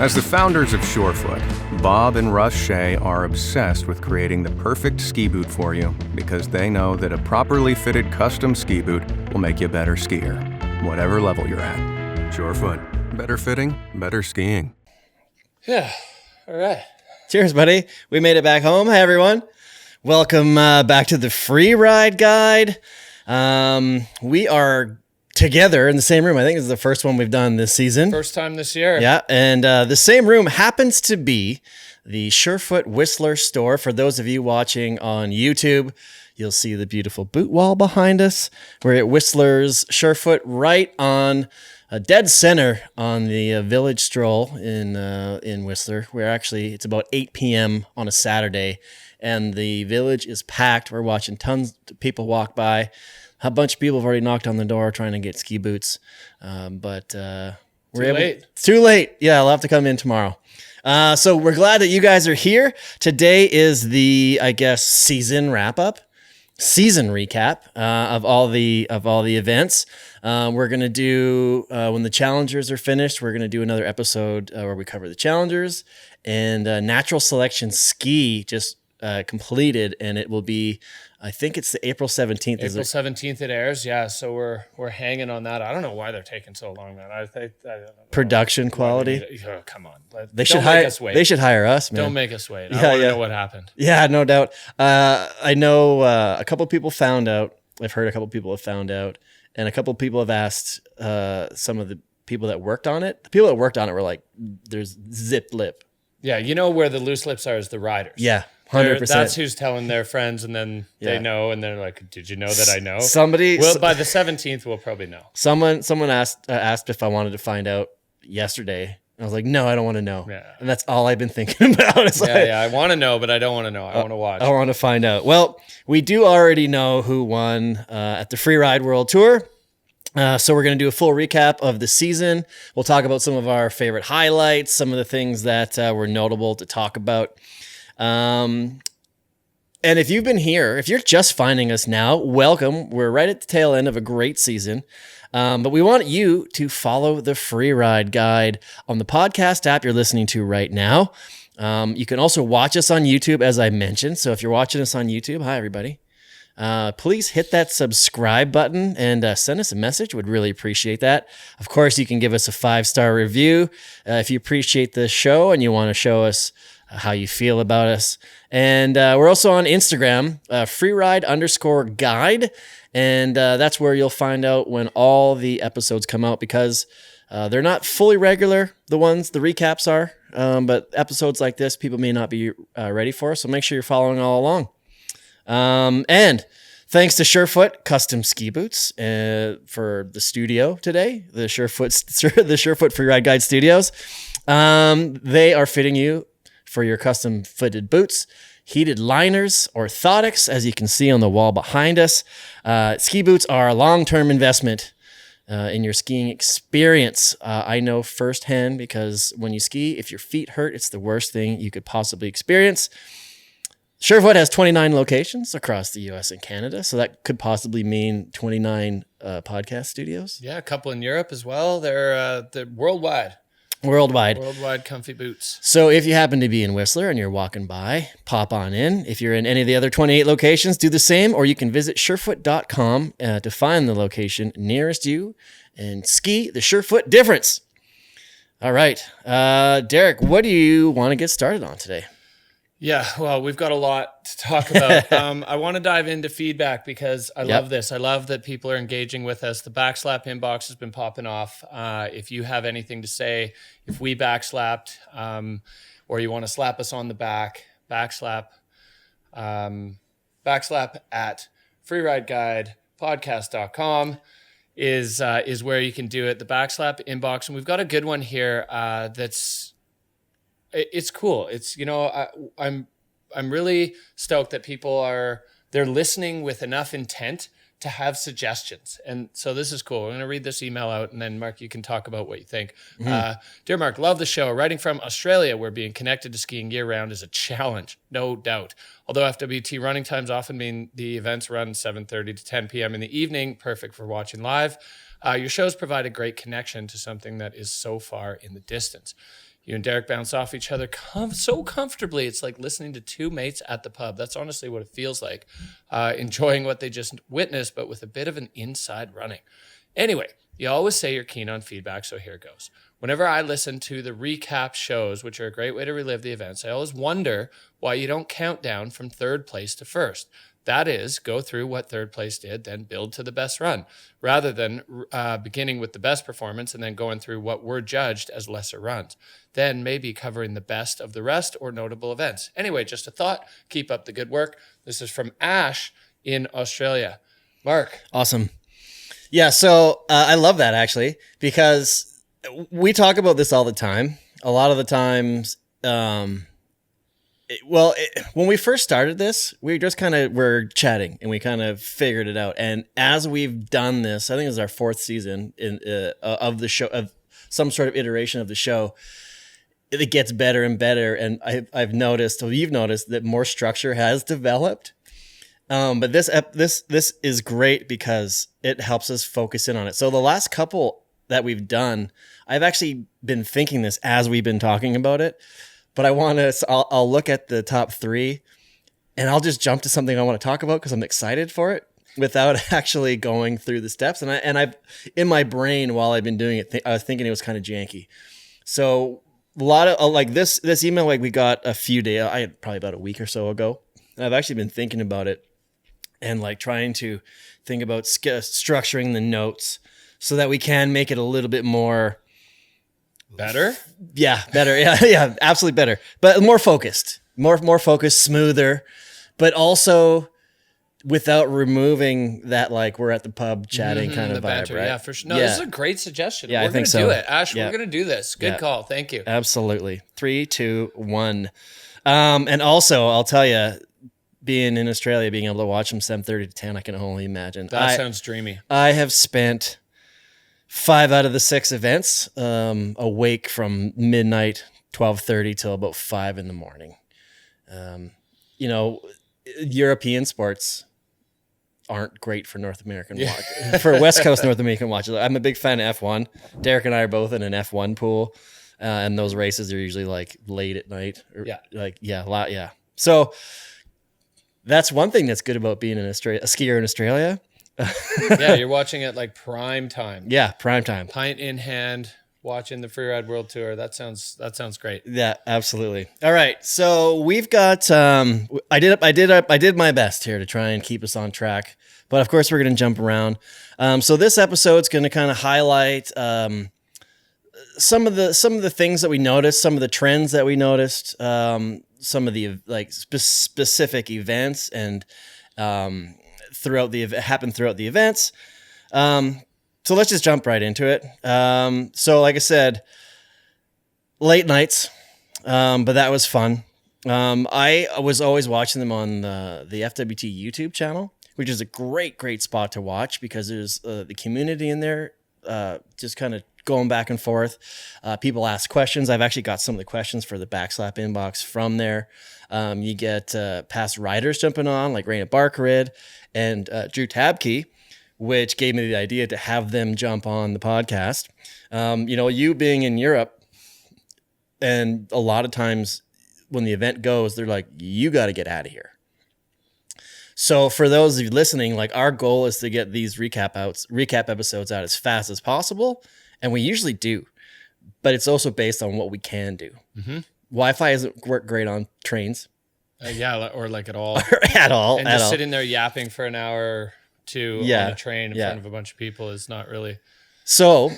As the founders of Surefoot, Bob and Russ Shea are obsessed with creating the perfect ski boot for you because they know that a properly fitted custom ski boot will make you a better skier, whatever level you're at. Surefoot, better fitting, better skiing. Yeah, all right. Cheers, buddy. We made it back home. Hi, everyone. Welcome back to the Freeride Guide. We are together in the same room. I think this is the first one we've done this season. First time this year. Yeah, and the same room happens to be the Surefoot Whistler store. For those of you watching on YouTube, you'll see the beautiful boot wall behind us. We're at Whistler's Surefoot, right on dead center on the village stroll in Whistler. It's about 8 p.m. on a Saturday, and the village is packed. We're watching tons of people walk by. A bunch of people have already knocked on the door trying to get ski boots, but it's too late. Yeah, I'll have to come in tomorrow. So we're glad that you guys are here. Today is the, season wrap-up, season recap of all the events. We're gonna do when the challengers are finished. We're gonna do another episode where we cover the challengers, and natural selection ski just completed, and it will be. I think it's the April 17th. April 17th it airs, yeah. So we're hanging on that. I don't know why they're taking so long, man. I don't know. Production quality. Come on, they should hire us. They should hire us, man. Don't make us wait. I want to know what happened. Yeah, no doubt. I know a couple of people found out. I've heard a couple of people have found out, and a couple of people have asked some of the people that worked on it. The people that worked on it were like, "There's zip lip." Yeah, you know where the loose lips are is the riders. Yeah. 100%. That's who's telling their friends, and then they know, and they're like, "Did you know that I know?" Well, by the 17th, we'll probably know. Someone asked if I wanted to find out yesterday. I was like, "No, I don't want to know." Yeah. And that's all I've been thinking about. I want to know, but I don't want to know. I want to watch. I want to find out. Well, we do already know who won at the Freeride World Tour. So we're going to do a full recap of the season. We'll talk about some of our favorite highlights, some of the things that were notable to talk about. And if you've been here, if you're just finding us now, welcome. We're right at the tail end of a great season. But we want you to follow the Freeride Guide on the podcast app you're listening to right now. You can also watch us on YouTube, as I mentioned. So if you're watching us on YouTube, hi, everybody. Please hit that subscribe button and send us a message. Would really appreciate that. Of course, you can give us a 5-star review if you appreciate the show and you want to show us how you feel about us. And we're also on Instagram, freeride_guide. And that's where you'll find out when all the episodes come out, because they're not fully regular, the recaps are. But episodes like this, people may not be ready for. So make sure you're following all along. And thanks to Surefoot Custom Ski Boots for the studio today, the Surefoot Freeride Guide Studios. They are fitting you for your custom fitted boots, heated liners, orthotics, as you can see on the wall behind us. Ski boots are a long-term investment in your skiing experience. I know firsthand, because when you ski, if your feet hurt, it's the worst thing you could possibly experience. Surefoot has 29 locations across the U.S. and Canada, so that could possibly mean 29 podcast studios. Yeah, a couple in Europe as well. They're worldwide. Worldwide comfy boots. So if you happen to be in Whistler and you're walking by, pop on in. If you're in any of the other 28 locations, do the same, or you can visit surefoot.com to find the location nearest you and ski the Surefoot difference. All right. Derek, what do you want to get started on today? Yeah, well, we've got a lot to talk about. I want to dive into feedback because I love this. I love that people are engaging with us. The Backslap Inbox has been popping off. If you have anything to say, if we backslapped, or you want to slap us on the back, backslap at freerideguidepodcast.com is where you can do it. The Backslap Inbox, and we've got a good one here it's cool. It's, I'm really stoked that they're listening with enough intent to have suggestions. And so this is cool. I'm going to read this email out, and then Mark, you can talk about what you think. Mm-hmm. Dear Mark, love the show. Writing from Australia, where being connected to skiing year round is a challenge, no doubt. Although FWT running times often mean the events run 7:30 to 10 p.m. in the evening, perfect for watching live. Your shows provide a great connection to something that is so far in the distance. You and Derek bounce off each other so comfortably. It's like listening to two mates at the pub. That's honestly what it feels like. Enjoying what they just witnessed, but with a bit of an inside running. Anyway, you always say you're keen on feedback, so here goes. Whenever I listen to the recap shows, which are a great way to relive the events, I always wonder why you don't count down from third place to first. That is, go through what third place did, then build to the best run, rather than beginning with the best performance and then going through what were judged as lesser runs. Then maybe covering the best of the rest or notable events. Anyway, just a thought. Keep up the good work. This is from Ash in Australia. Mark. Awesome. Yeah, so I love that actually, because we talk about this all the time. A lot of the times, when we first started this, we just were chatting and we kind of figured it out. And as we've done this, I think it's our 4th season of the show, of some sort of iteration of the show. It gets better and better. And I've noticed, or you've noticed, that more structure has developed. But this is great because it helps us focus in on it. So the last couple that we've done, I've actually been thinking this as we've been talking about it, but I'll look at the top 3 and I'll just jump to something I want to talk about because I'm excited for it without actually going through the steps. And I've in my brain while I've been doing it, I was thinking it was kind of janky. So a lot of like this email, like we got a few days, probably about a week or so ago. And I've actually been thinking about it and like trying to think about structuring the notes so that we can make it a little bit more better. Yeah, better. Yeah, absolutely better. But more focused, more focused, smoother, but also without removing that like we're at the pub chatting kind of vibe, banter, right? Yeah, for sure. No, this is a great suggestion. Yeah, we're I think gonna so. do it, Ash. Yeah. We're gonna do this. Good call. Thank you. Absolutely. 3, 2, 1. And also, I'll tell you, being in Australia, being able to watch them 7:30 to 10, I can only imagine. That sounds dreamy. I have spent 5 out of the 6 events awake from midnight, 12:30 till about 5 in the morning. European sports aren't great for North American watch, for West Coast North American watchers. I'm a big fan of F1. Derek and I are both in an F1 pool, and those races are usually like late at night. So that's one thing that's good about being a skier in Australia. Yeah, you're watching it like prime time. Yeah, prime time. Pint in hand, watching the Freeride World Tour. That sounds great. Yeah, absolutely. All right, so we've got. I did my best here to try and keep us on track, but of course we're going to jump around. So this episode's going to kind of highlight some of the things that we noticed, some of the trends that we noticed, some of the like specific events and happened throughout the events. So let's just jump right into it. So like I said, late nights, but that was fun. I was always watching them on the FWT YouTube channel, which is a great spot to watch because there's the community in there, just kind of going back and forth. People ask questions. I've actually got some of the questions for the Backslap Inbox from there. You get past riders jumping on, like Raina Barkerid and Drew Tabke, which gave me the idea to have them jump on the podcast. You being in Europe, and a lot of times when the event goes, they're like, you got to get out of here. So for those of you listening, like our goal is to get these recap episodes out as fast as possible. And we usually do, but it's also based on what we can do. Mm-hmm. Wi-Fi doesn't work great on trains. Or like at all. At all. And just sitting there yapping for an hour or two on a train in front of a bunch of people is not really. So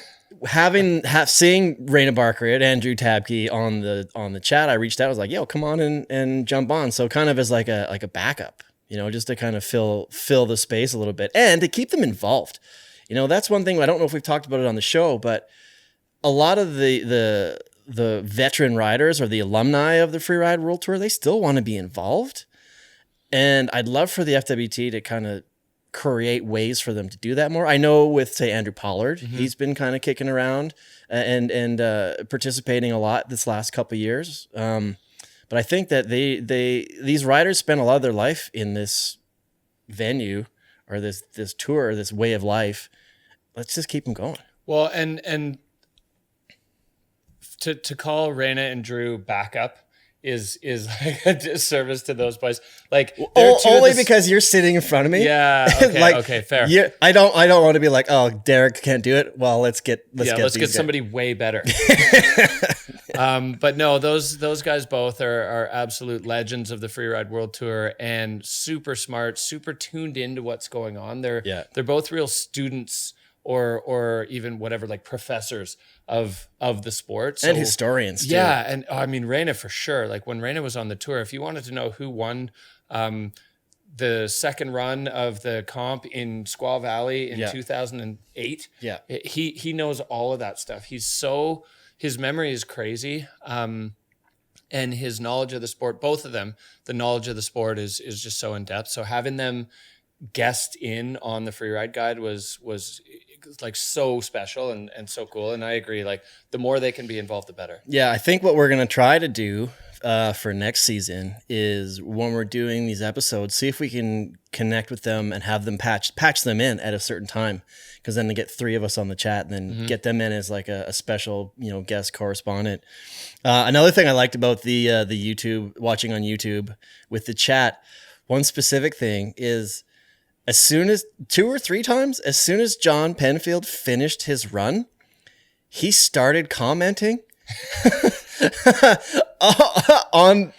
seeing Raina Barkerid and Drew Tabke on the chat, I reached out. I was like, yo, come on and jump on. So kind of as like a backup, just to kind of fill the space a little bit and to keep them involved. That's one thing. I don't know if we've talked about it on the show, but a lot of the veteran riders or the alumni of the Freeride World Tour, they still want to be involved. And I'd love for the FWT to kind of create ways for them to do that more. I know with, say, Andrew Pollard, he's been kind of kicking around and participating a lot this last couple of years. But I think that these riders spend a lot of their life in this venue or this tour, or this way of life. Let's just keep them going. Well, and to call Raina and Drew backup is like a disservice to those boys. Like only because you're sitting in front of me. Yeah. Okay. Like, okay. Fair. Yeah. I don't want to be like, oh, Derek can't do it. Well, let's get somebody way better. But no, those guys both are absolute legends of the Freeride World Tour and super smart, super tuned into what's going on. They're both real students or even whatever, like professors of the sport. So, and historians too. Yeah. And I mean, Raina for sure. Like when Raina was on the tour, if you wanted to know who won the second run of the comp in Squaw Valley in 2008, he knows all of that stuff. His memory is crazy. And his knowledge of the sport, both of them, the knowledge of the sport is just so in depth. So having them guest in on the Freeride Guide was like so special and so cool. And I agree, like the more they can be involved, the better. Yeah. I think what we're going to try to do for next season is when we're doing these episodes, see if we can connect with them and have them patch them in at a certain time. Cause then to get 3 of us on the chat and then get them in as like a special, guest correspondent. Another thing I liked about the YouTube, watching on YouTube with the chat, one specific thing is, as soon as 2 or 3 times, as soon as John Penfield finished his run, he started commenting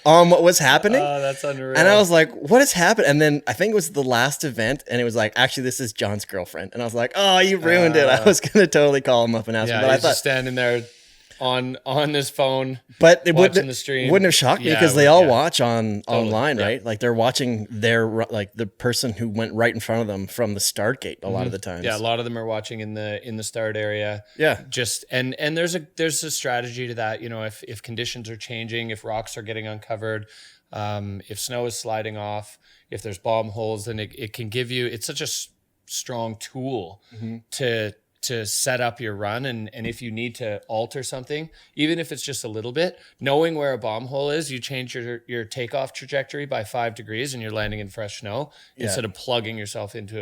on what was happening. Oh, that's unreal. And I was like, what has happened? And then I think it was the last event, and it was like, actually, this is John's girlfriend. And I was like, oh, you ruined it. I was going to totally call him up and ask him. But I thought, just standing there on his phone, but it watching the stream. Wouldn't have shocked me because they all watch online, right? Like they're watching the person who went right in front of them from the start gate a lot of the times. Yeah, a lot of them are watching in the start area. Yeah, just and there's a strategy to that. If conditions are changing, if rocks are getting uncovered, if snow is sliding off, if there's bomb holes, then it can give you. It's such a strong tool to set up your run. And if you need to alter something, even if it's just a little bit, knowing where a bomb hole is, you change your takeoff trajectory by 5 degrees and you're landing in fresh snow instead of plugging yourself into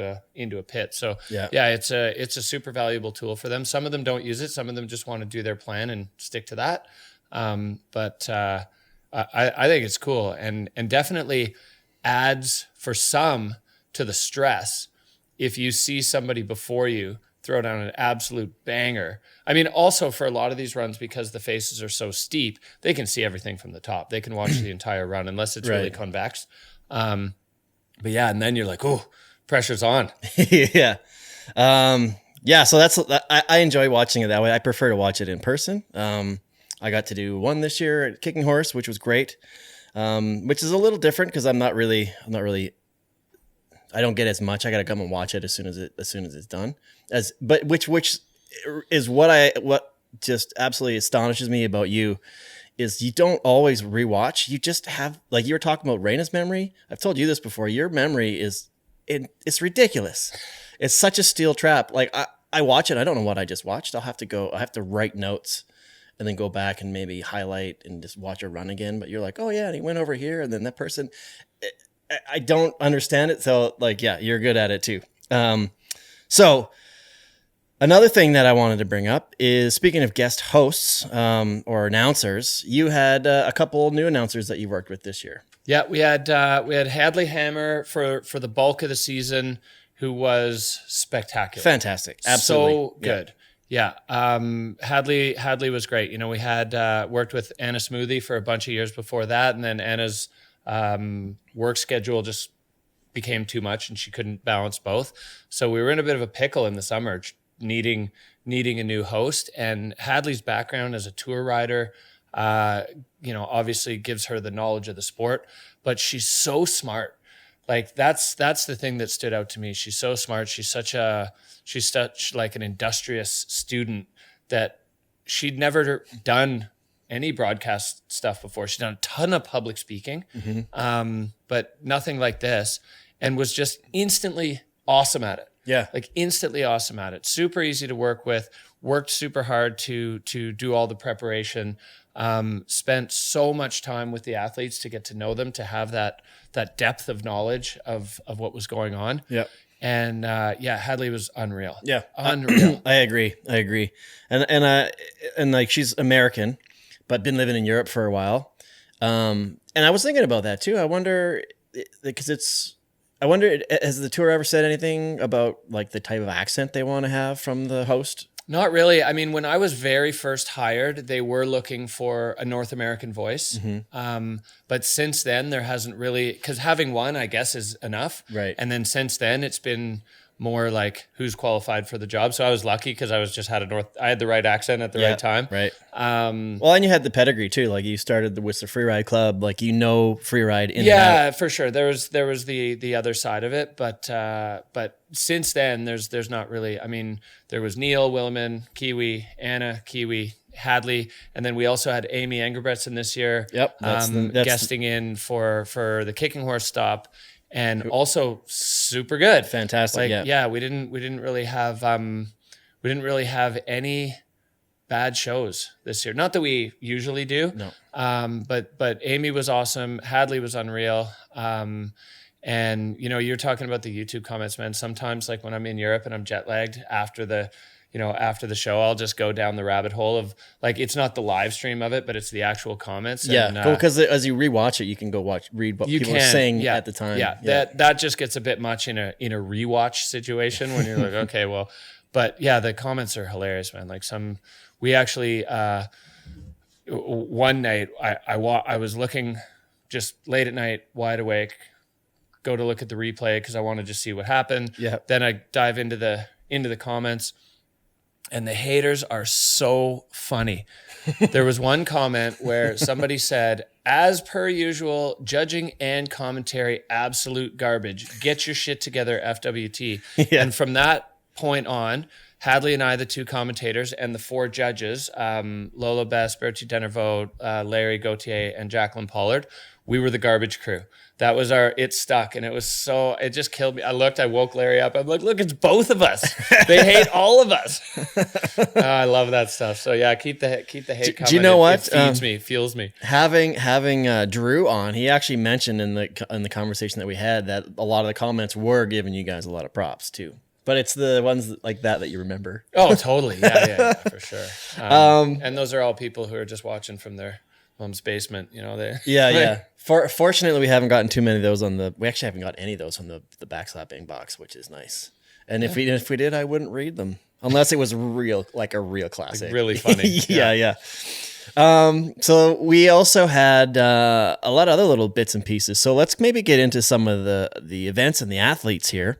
a pit. So it's a super valuable tool for them. Some of them don't use it. Some of them just want to do their plan and stick to that. But I think it's cool and definitely adds for some to the stress. If you see somebody before you throw down an absolute banger. I mean, also for a lot of these runs, because the faces are so steep, they can see everything from the top. They can watch the entire run unless it's really convex. But yeah, and then you're like, oh, pressure's on. Yeah. So I enjoy watching it that way. I prefer to watch it in person. I got to do one this year at Kicking Horse, which was great. Which is a little different because I'm not really I don't get as much. I got to come and watch it as soon as it's done. Which is what just absolutely astonishes me about you is you don't always rewatch. You just have, like you were talking about Raina's memory. I've told you this before. Your memory it's ridiculous. It's such a steel trap. Like I watch it. I don't know what I just watched. I have to write notes and then go back and maybe highlight and just watch a run again. But you're like, oh yeah, and he went over here, and then that person. I don't understand it. So you're good at it too. So another thing that I wanted to bring up is, speaking of guest hosts or announcers, you had a couple new announcers that you worked with this year. Yeah, we had Hadley Hammer for the bulk of the season, who was spectacular. Fantastic. Absolutely. So good. Yeah. Hadley was great. We had worked with Anna Smoothie for a bunch of years before that, and then Anna's work schedule just became too much and she couldn't balance both. So we were in a bit of a pickle in the summer, needing a new host. And Hadley's background as a tour rider, obviously gives her the knowledge of the sport, but she's so smart. Like that's the thing that stood out to me. She's so smart. She's such like an industrious student that she'd never done any broadcast stuff before. She's done a ton of public speaking, but nothing like this, and was just instantly awesome at it. Yeah. Like instantly awesome at it. Super easy to work with, worked super hard to do all the preparation, spent so much time with the athletes to get to know them, to have that depth of knowledge of what was going on. Yeah. And Hadley was unreal. Yeah. Unreal. I agree. And like, she's American. but been living in Europe for a while. And I was thinking about that too. I wonder, because has the tour ever said anything about like the type of accent they want to have from the host? Not really. I mean, when I was very first hired, they were looking for a North American voice. But since then, there hasn't really, because having one, I guess, is enough. Right. And then since then, it's been more like who's qualified for the job. So I was lucky because I had the right accent at the right time. Right. Well, and you had the pedigree too. Like you started the Whistler Freeride Club. Like Freeride in and out. Yeah, for sure. There was the other side of it, but since then there's not really. I mean, there was Neil Williman, Kiwi, Anna, Kiwi, Hadley, and then we also had Amy Engelbretson this year. Yep, that's guesting in for the Kicking Horse stop. And also super good. Fantastic. We didn't really have any bad shows this year. Not that we usually do. No. But Amy was awesome. Hadley was unreal. And you're talking about the YouTube comments, man. Sometimes like when I'm in Europe and I'm jet lagged after the show, I'll just go down the rabbit hole of like, it's not the live stream of it, but it's the actual comments. Yeah. And, because as you rewatch it, you can read what people were saying at the time. Yeah. That just gets a bit much in a rewatch situation when you're like, okay, well, but yeah, the comments are hilarious, man. Like we actually, one night I was looking just late at night, wide awake, go to look at the replay because I wanted to see what happened. Yeah. Then I dive into the comments. And the haters are so funny. There was one comment where somebody said, as per usual, judging and commentary, absolute garbage. Get your shit together, FWT. Yeah. And from that point on, Hadley and I, the two commentators, and the four judges, Lola Best, Bertie Denervaux, Larry Gauthier, and Jacqueline Pollard, we were the garbage crew. That was it stuck. And it just killed me. I woke Larry up. I'm like, look, it's both of us. They hate all of us. I love that stuff. So yeah, keep the hate coming. Do you know what? It feeds me, fuels me. Having Drew on, he actually mentioned in the conversation that we had that a lot of the comments were giving you guys a lot of props too. But it's the ones like that you remember. Oh, totally. Yeah, for sure. And those are all people who are just watching from their mom's basement, Yeah. Fortunately, we haven't gotten too many of those we actually haven't got any of those on the Backslap Inbox, which is nice. And if we did, I wouldn't read them unless it was a real classic. Like really funny. Yeah. So we also had a lot of other little bits and pieces. So let's maybe get into some of the events and the athletes here.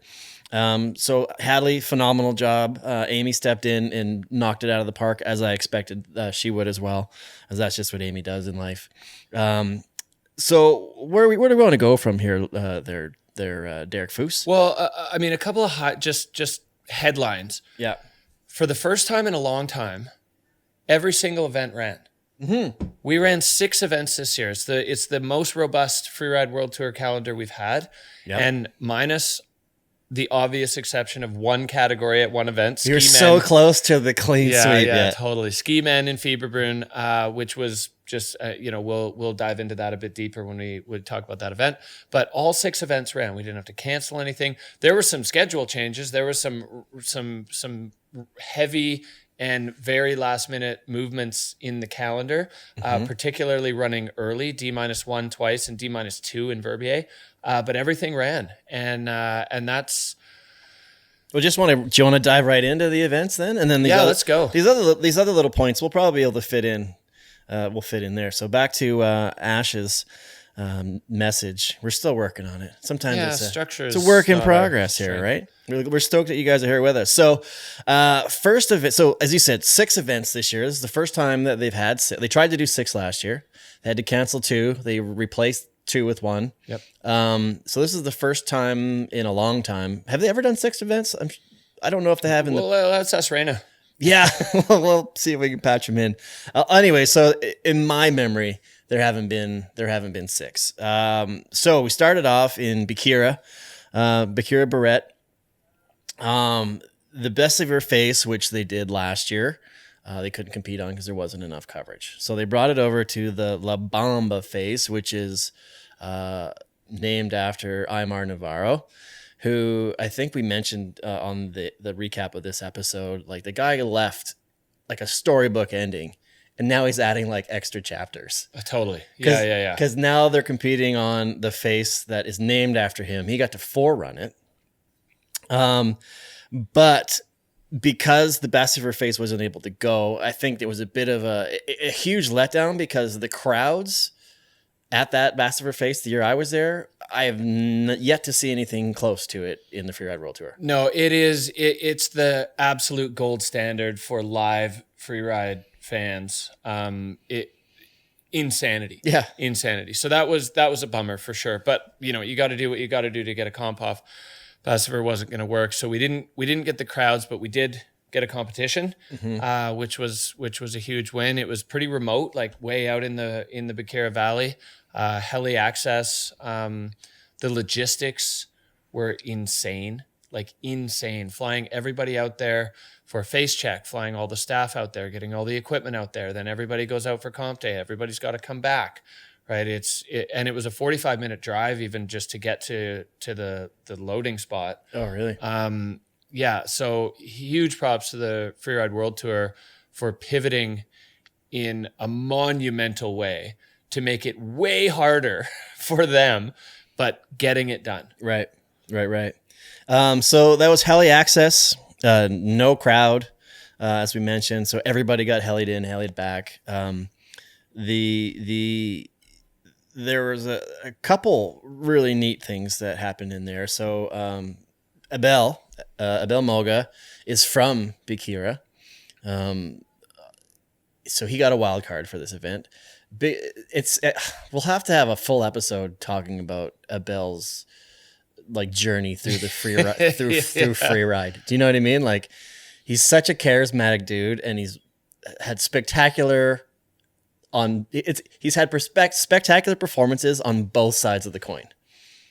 So Hadley, phenomenal job. Amy stepped in and knocked it out of the park, as I expected she would as well, as that's just what Amy does in life. So where do we want to go from here? Derek Foose. Well, I mean, a couple of just headlines. Yeah. For the first time in a long time, every single event ran. Mm-hmm. We ran 6 events this year. It's the most robust Freeride World Tour calendar we've had, and minus the obvious exception of one category at one event. You're so close to the clean sweep. Yeah, totally. Ski men in Fieberbrunn, which was just, we'll dive into that a bit deeper when we would talk about that event. But all 6 events ran. We didn't have to cancel anything. There were some schedule changes. There were some heavy and very last minute movements in the calendar, particularly running early, D-1 twice and D-2 in Verbier. But everything ran, and that's. Well, do you want to dive right into the events then, and then let's go. These other little points we'll probably be able to fit in. We'll fit in there. So back to Ash's message. We're still working on it. Sometimes it's a work in progress here, right? We're stoked that you guys are here with us. So first of it, so as you said, 6 events this year. This is the first time that they've had. They tried to do 6 last year. They had to cancel 2. They replaced 2 with 1. Yep. So this is the first time in a long time. Have they ever done 6 events? I don't know if they have. Let's ask Raina. Yeah, we'll see if we can patch them in. Anyway, so in my memory, there haven't been 6. So we started off in Baqueira Beret. The Best of Your Face, which they did last year. They couldn't compete on because there wasn't enough coverage. So they brought it over to the La Bamba face, which is named after Aymar Navarro, who I think we mentioned on the recap of this episode. Like the guy left like a storybook ending and now he's adding like extra chapters. Totally. Yeah. Because now they're competing on the face that is named after him. He got to forerun it. But because the Bassiffer face wasn't able to go, I think there was a bit of a huge letdown because the crowds at that Bassiffer face the year I was there, I have yet to see anything close to it in the Freeride World Tour. No, it's the absolute gold standard for live freeride fans. Insanity. Yeah. Insanity. So that was a bummer for sure. But you got to do what you got to do to get a comp off. Bassiffer wasn't going to work, so we didn't get the crowds, but we did get a competition, which was a huge win. It was pretty remote, like way out in the Baqueira Valley, heli access. The logistics were insane, flying everybody out there for a face check, flying all the staff out there, getting all the equipment out there. Then everybody goes out for comp day. Everybody's got to come back. Right. And it was a 45-minute drive even just to get to the loading spot. Oh, really? Yeah. So huge props to the Freeride World Tour for pivoting in a monumental way to make it way harder for them, but getting it done. Right. So that was heli access, no crowd, as we mentioned. So everybody got helied in, helied back. There was a couple really neat things that happened in there. So Abel Moga is from Baqueira. So he got a wild card for this event. We'll have to have a full episode talking about Abel's like journey through the free through freeride. Do you know what I mean? Like, he's such a charismatic dude, and he's had spectacular spectacular performances on both sides of the coin.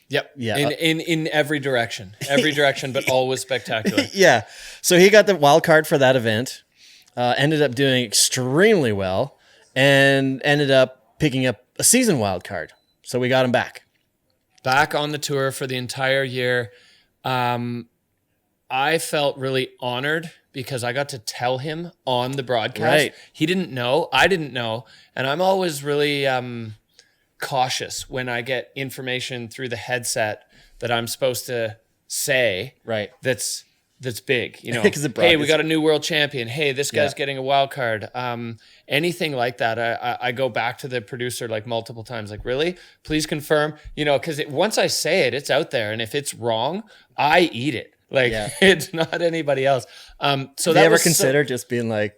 Yep. Yeah. In every direction, but always spectacular. Yeah. So he got the wild card for that event, ended up doing extremely well, and ended up picking up a season wild card. So we got him back on the tour for the entire year. I felt really honored because I got to tell him on the broadcast. Right. He didn't know. I didn't know. And I'm always really cautious when I get information through the headset that I'm supposed to say. Right. That's big. Hey, we got a new world champion. Hey, this guy's getting a wild card. Anything like that, I go back to the producer like multiple times. Like, really? Please confirm. Because once I say it, it's out there. And if it's wrong, I eat it. It's not anybody else. So they ever consider just being like,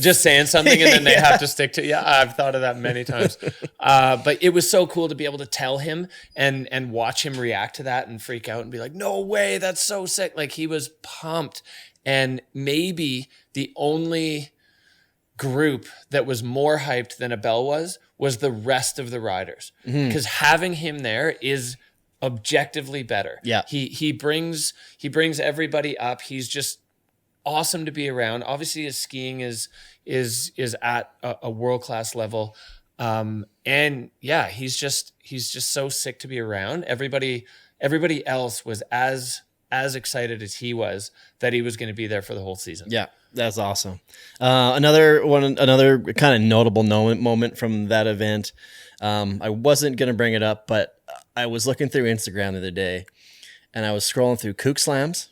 just saying something and then they have to stick to? Yeah, I've thought of that many times. But it was so cool to be able to tell him and watch him react to that and freak out and be like, no way, that's so sick. Like, he was pumped. And maybe the only group that was more hyped than Abel was the rest of the riders. Because having him there is objectively better. Yeah. He brings everybody up. He's just awesome to be around. Obviously his skiing is at a world-class level. And yeah, he's just so sick to be around. Everybody else was as excited as he was that he was going to be there for the whole season. Yeah, that's awesome. Another kind of notable moment from that event. I wasn't going to bring it up, but I was looking through Instagram the other day, and I was scrolling through Kook Slams.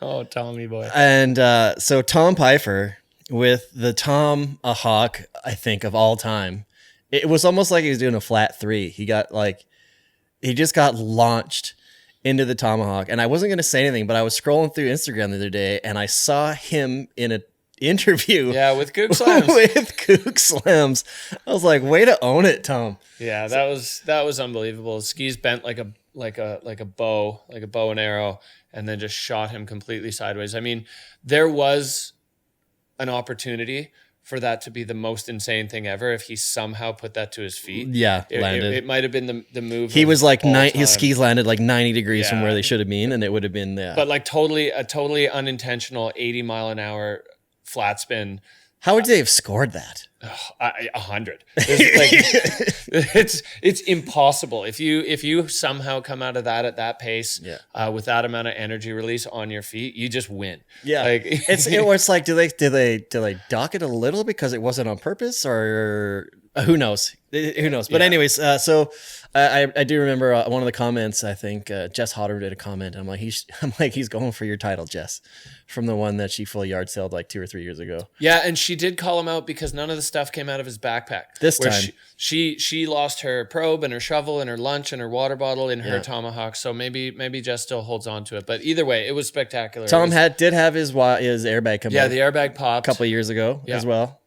Oh, Tommy boy. And so Tom Pfeiffer with the Tomahawk, I think, of all time. It was almost like he was doing a flat 3. He just got launched into the Tomahawk. And I wasn't going to say anything, but I was scrolling through Instagram the other day, and I saw him in an interview. Yeah, with Kook Slams. With Kook Slams. I was like, way to own it, Tom. Yeah, that was unbelievable. His skis bent like a bow and arrow, and then just shot him completely sideways. I mean, there was an opportunity for that to be the most insane thing ever if he somehow put that to his feet. Yeah, landed. It might have been the move. He was like his skis landed like 90 degrees from where they should have been, and it would have been But like totally unintentional 80 mile an hour flat spin How would they have scored that? 100. It's impossible if you somehow come out of that at that pace, with that amount of energy release on your feet, you just win. Yeah, like it's like do they dock it a little because it wasn't on purpose, or who knows? Who knows? But anyways, so I do remember one of the comments. I think Jess Hodder did a comment. I'm like he's going for your title, Jess, from the one that she full yard sailed like 2 or 3 years ago. Yeah, and she did call him out because none of the stuff came out of his backpack. This time, she lost her probe and her shovel and her lunch and her water bottle in her tomahawk. So maybe Jess still holds on to it. But either way, it was spectacular. Tom did have his airbag come out. Yeah, the airbag popped a couple of years ago as well.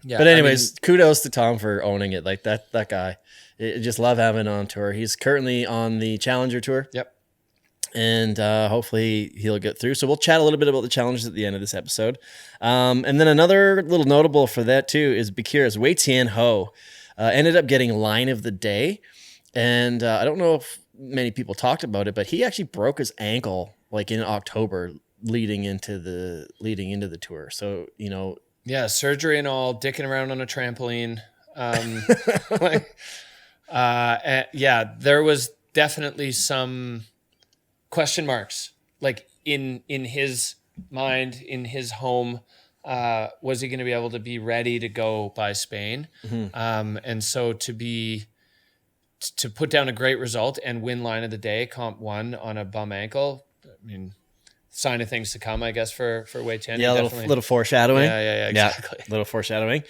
Yeah, but anyways, kudos to Tom for owning it. Like that guy, just love having on tour. He's currently on the Challenger Tour. Yep. And hopefully he'll get through. So we'll chat a little bit about the challenges at the end of this episode. And then another little notable for that too is Baqueira's Wei Tian Ho ended up getting line of the day. And I don't know if many people talked about it, but he actually broke his ankle like in October leading into the tour. So, yeah, surgery and all, dicking around on a trampoline. There was definitely some question marks, like in his mind, in his home. Was he going to be able to be ready to go by Spain? Mm-hmm. And so to put down a great result and win line of the day, comp 1 on a bum ankle, I mean, sign of things to come, I guess, for Wei Tian. Yeah, a little foreshadowing. Yeah, exactly. Little foreshadowing.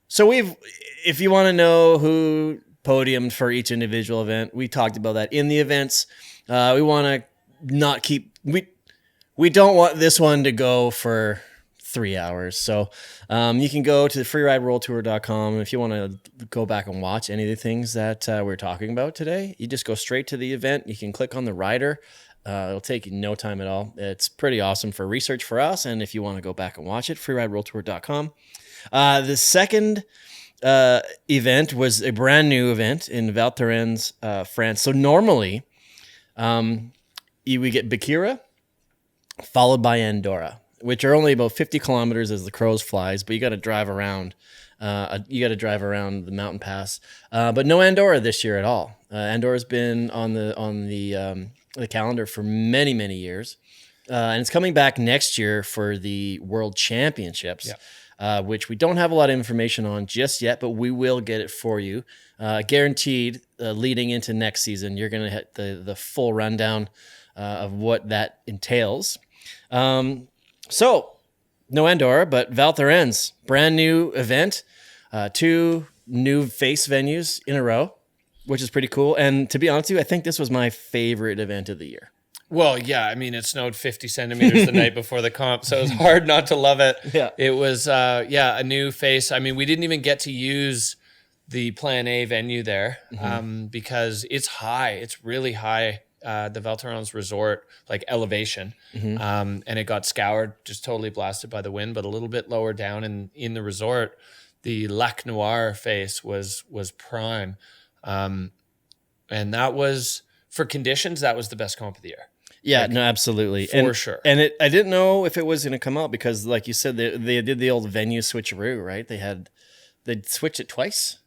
So if you want to know who podiumed for each individual event, we talked about that in the events. We want to not keep, we don't want this one to go for 3 hours. So you can go to freerideworldtour.com. If you want to go back and watch any of the things that we're talking about today, you just go straight to the event. You can click on the rider. It'll take you no time at all. It's pretty awesome for research for us. And if you want to go back and watch it, freerideworldtour.com. The second event was a brand new event in Val Thorens, France. So normally we get Baqueira followed by Andorra, which are only about 50 kilometers as the crows flies, but you got to drive around. The mountain pass, but no Andorra this year at all. Andorra's been on the calendar for many, many years. And it's coming back next year for the World Championships, which we don't have a lot of information on just yet, but we will get it for you. Guaranteed, leading into next season, you're going to hit the full rundown of what that entails. So, no Andorra, but Val Thorens, brand new event, 2 new face venues in a row, which is pretty cool. And to be honest with you, I think this was my favorite event of the year. Well, yeah, I mean, it snowed 50 centimeters the night before the comp, so it was hard not to love it. Yeah. It was, a new face. I mean, we didn't even get to use the Plan A venue there because it's high. It's really high, the Val Thorens resort, like elevation. And it got scoured, just totally blasted by the wind, but a little bit lower down in the resort, the Lac Noir face was prime. And that was, for conditions, that was the best comp of the year. Yeah, no, absolutely. For sure. And I didn't know if it was going to come out because, like you said, they did the old venue switcheroo, right? They'd switched it twice.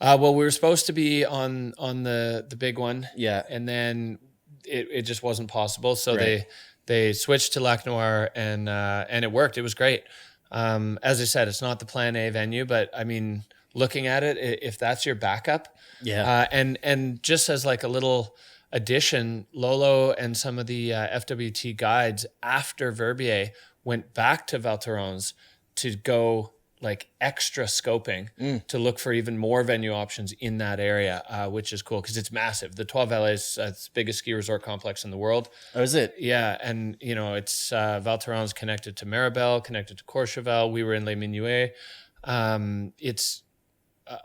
Well, we were supposed to be on the big one. Yeah. And then it just wasn't possible. So right. they switched to Lac Noir and it worked. It was great. As I said, it's not the Plan A venue, but I mean, looking at it, if that's your backup. Yeah. And just as like a little addition, Lolo and some of the FWT guides after Verbier went back to Val Thorens to go like extra scoping to look for even more venue options in that area, which is cool because it's massive. The 12 LA is the biggest ski resort complex in the world. Oh, is it? Yeah. And, it's Val Thorens connected to Maribel, connected to Courchevel. We were in Les Minuets. It's,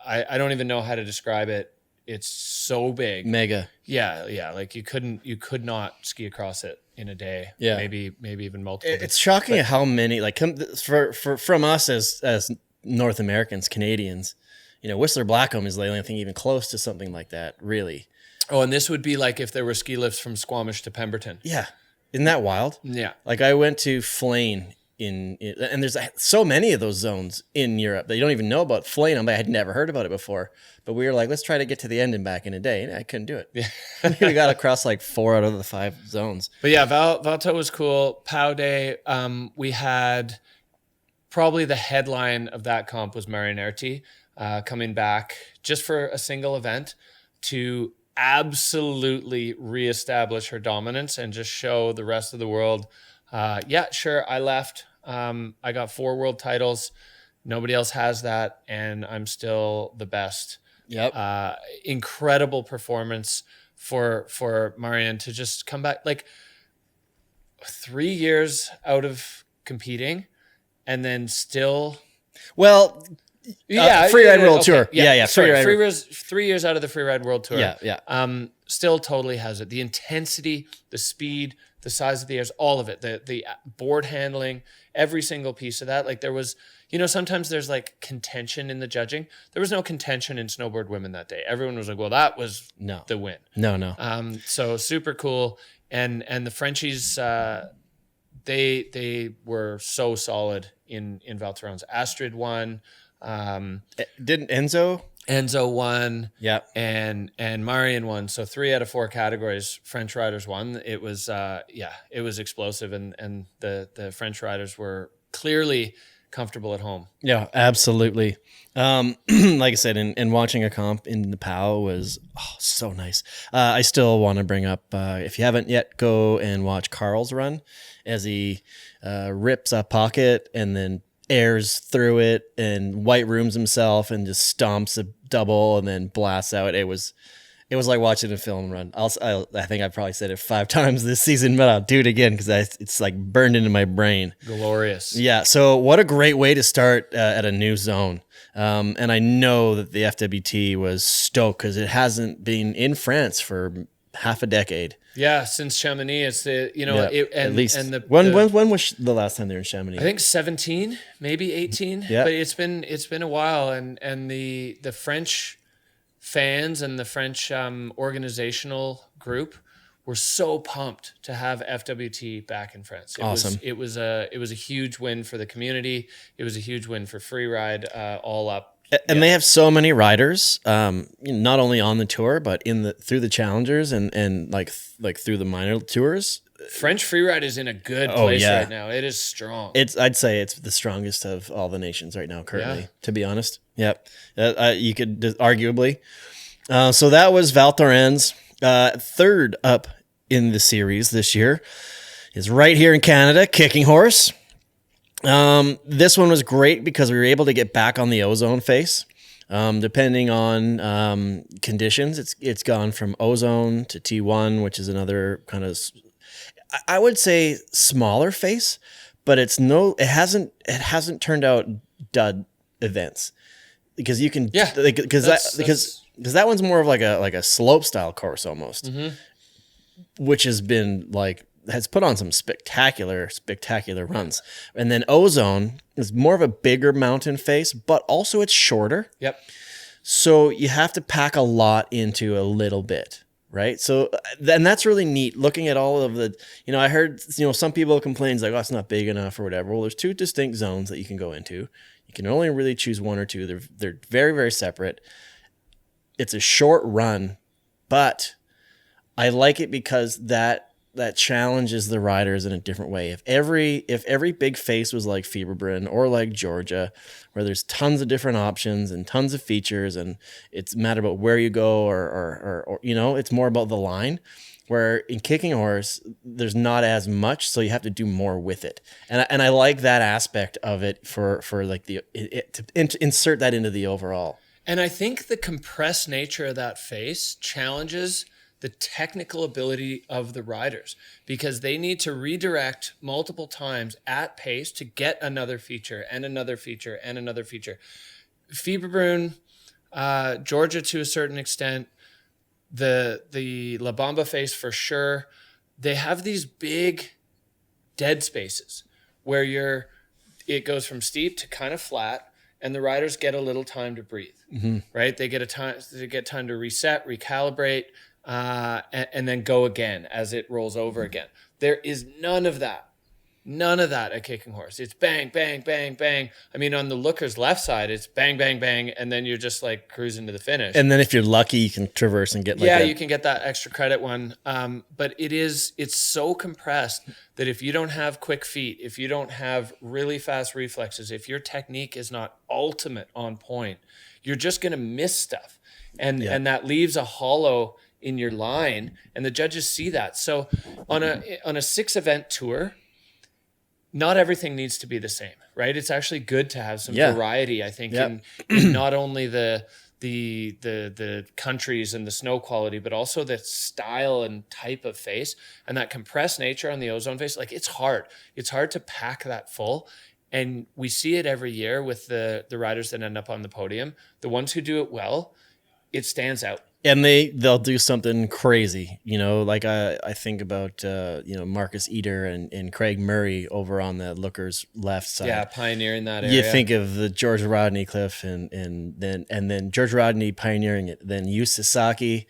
I don't even know how to describe it. It's so big. Mega. Yeah. Like you could not ski across it in a day. Yeah. Maybe even multiple days. It's shocking how many, like from us as North Americans, Canadians, Whistler Blackcomb is the only thing even close to something like that, really. Oh, and this would be like if there were ski lifts from Squamish to Pemberton. Yeah. Isn't that wild? Yeah. Like I went to Flane and there's so many of those zones in Europe that you don't even know about. Flanum, I had never heard about it before, but we were like, let's try to get to the end and back in a day, and I couldn't do it. Yeah. We got across like 4 out of the 5 zones. But yeah, Valto was cool. Pow Day, we had probably the headline of that comp was Marinerti coming back just for a single event to absolutely reestablish her dominance and just show the rest of the world, yeah, sure, I left. I got 4 world titles. Nobody else has that, and I'm still the best. Yep. Incredible performance for Marianne to just come back. Like 3 years out of competing, and then still. Well, Freeride World Tour. Yeah. Sorry, 3 years out of the Freeride World Tour. Yeah. Still totally has it. The intensity, the speed, the size of the airs, all of it. The board handling, every single piece of that. Like there was, sometimes there's like contention in the judging. There was no contention in snowboard women that day. Everyone was like, well, that was the win. No. So super cool. And the Frenchies, they were so solid in Val Thorens. Astrid won. Didn't Enzo won. Yeah. And Marion won. So 3 out of 4 categories, French riders won. It was, it was explosive. And the French riders were clearly comfortable at home. Yeah, absolutely. Like I said, and watching a comp in the POW was so nice. I still want to bring up, if you haven't yet, go and watch Carl's run as he rips a pocket and then airs through it and white rooms himself and just stomps a double and then blasts out. It was like watching a film run. I think I've probably said it 5 times this season, but I'll do it again because it's like burned into my brain. Glorious. Yeah. So what a great way to start at a new zone. And I know that the FWT was stoked because it hasn't been in France for half a decade. Yeah, since Chamonix, it's at least. And when was the last time they were in Chamonix? I think 17, maybe 18. Yeah. But it's been a while, and the French fans and the French organizational group were so pumped to have FWT back in France. Awesome. It was a huge win for the community. It was a huge win for Freeride, all up. And they have so many riders, not only on the tour, but through the challengers and like through the minor tours. French Freeride is in a good place right now. It is strong. I'd say it's the strongest of all the nations right now currently, to be honest. Yep. You could arguably. So that was Val Thorens. Third up in the series this year is right here in Canada, Kicking Horse. This one was great because we were able to get back on the ozone face. Depending on conditions, it's gone from ozone to T1, which is another kind of, I would say, smaller face, but it hasn't turned out dud events because you can because that one's more of like a slope style course almost, which has put on some spectacular runs. And then ozone is more of a bigger mountain face, but also it's shorter. Yep. So you have to pack a lot into a little bit, right? So, and that's really neat looking at all of the, I heard, some people complain like, oh, it's not big enough or whatever. Well, there's 2 distinct zones that you can go into. You can only really choose 1 or 2. They're very, very separate. It's a short run, but I like it because that challenges the riders in a different way. If every big face was like Fieberbrunn or like Georgia, where there's tons of different options and tons of features, and it's a matter about where you go or it's more about the line. Where in Kicking Horse, there's not as much, so you have to do more with it. And I like that aspect of it for like to insert that into the overall. And I think the compressed nature of that face challenges the technical ability of the riders because they need to redirect multiple times at pace to get another feature and another feature and another feature. Fieberbrunn, Georgia to a certain extent, the La Bamba face for sure, they have these big dead spaces where it goes from steep to kind of flat, and the riders get a little time to breathe, right? They get time to reset, recalibrate, and then go again as it rolls over again. There is none of that None of that at Kicking Horse. It's bang, bang, bang, bang. I mean, on the looker's left side, it's bang, bang, bang, and then you're just like cruising to the finish. And then if you're lucky, you can traverse and get like you can get that extra credit one. But it's so compressed that if you don't have quick feet, if you don't have really fast reflexes, if your technique is not ultimate on point, you're just going to miss stuff. And that leaves a hollow in your line, and the judges see that. So on a 6-event tour, not everything needs to be the same, right? It's actually good to have some variety, I think, in not only the countries and the snow quality, but also the style and type of face, and that compressed nature on the ozone face. Like, it's hard. It's hard to pack that full. And we see it every year with the riders that end up on the podium. The ones who do it well, it stands out. And they'll do something crazy, like I think about, Marcus Eder and Craig Murray over on the looker's left side. Yeah, pioneering that area. You think of the George Rodney cliff and then George Rodney pioneering it, then Yu Sasaki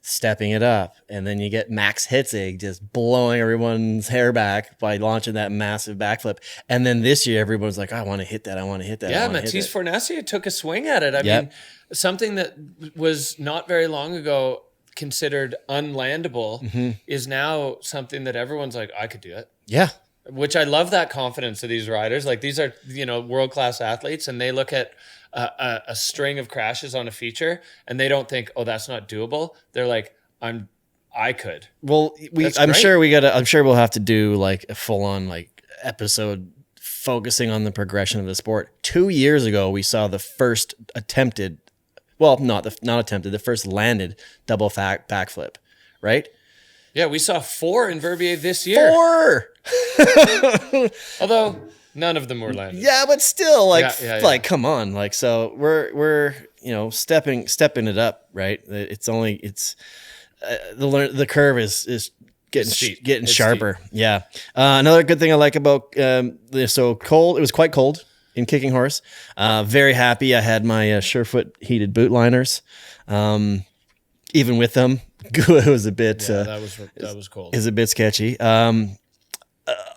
stepping it up, and then you get Max Hitzig just blowing everyone's hair back by launching that massive backflip. And then this year, everyone's like, I want to hit that. Yeah, Matisse Fornassia took a swing at it. I mean, something that was not very long ago considered unlandable is now something that everyone's like, I could do it. Yeah. Which I love that confidence of these riders. Like, these are, world-class athletes, and they look at a string of crashes on a feature and they don't think, oh, that's not doable. They're like, I could. Well, I'm sure we'll have to do like a full-on like episode focusing on the progression of the sport. 2 years ago, we saw the first attempted, the first landed double backflip, right? Yeah, we saw 4 in Verbier this year. 4! Although none of them were landed. Yeah, but still, like come on, like, so we're stepping it up, right? The curve is getting sharper. Steep. Yeah. Another good thing I like about so cold. It was quite cold in Kicking Horse. Very happy. I had my Surefoot heated boot liners. Even with them, it was a bit. That was cold. Is a bit sketchy.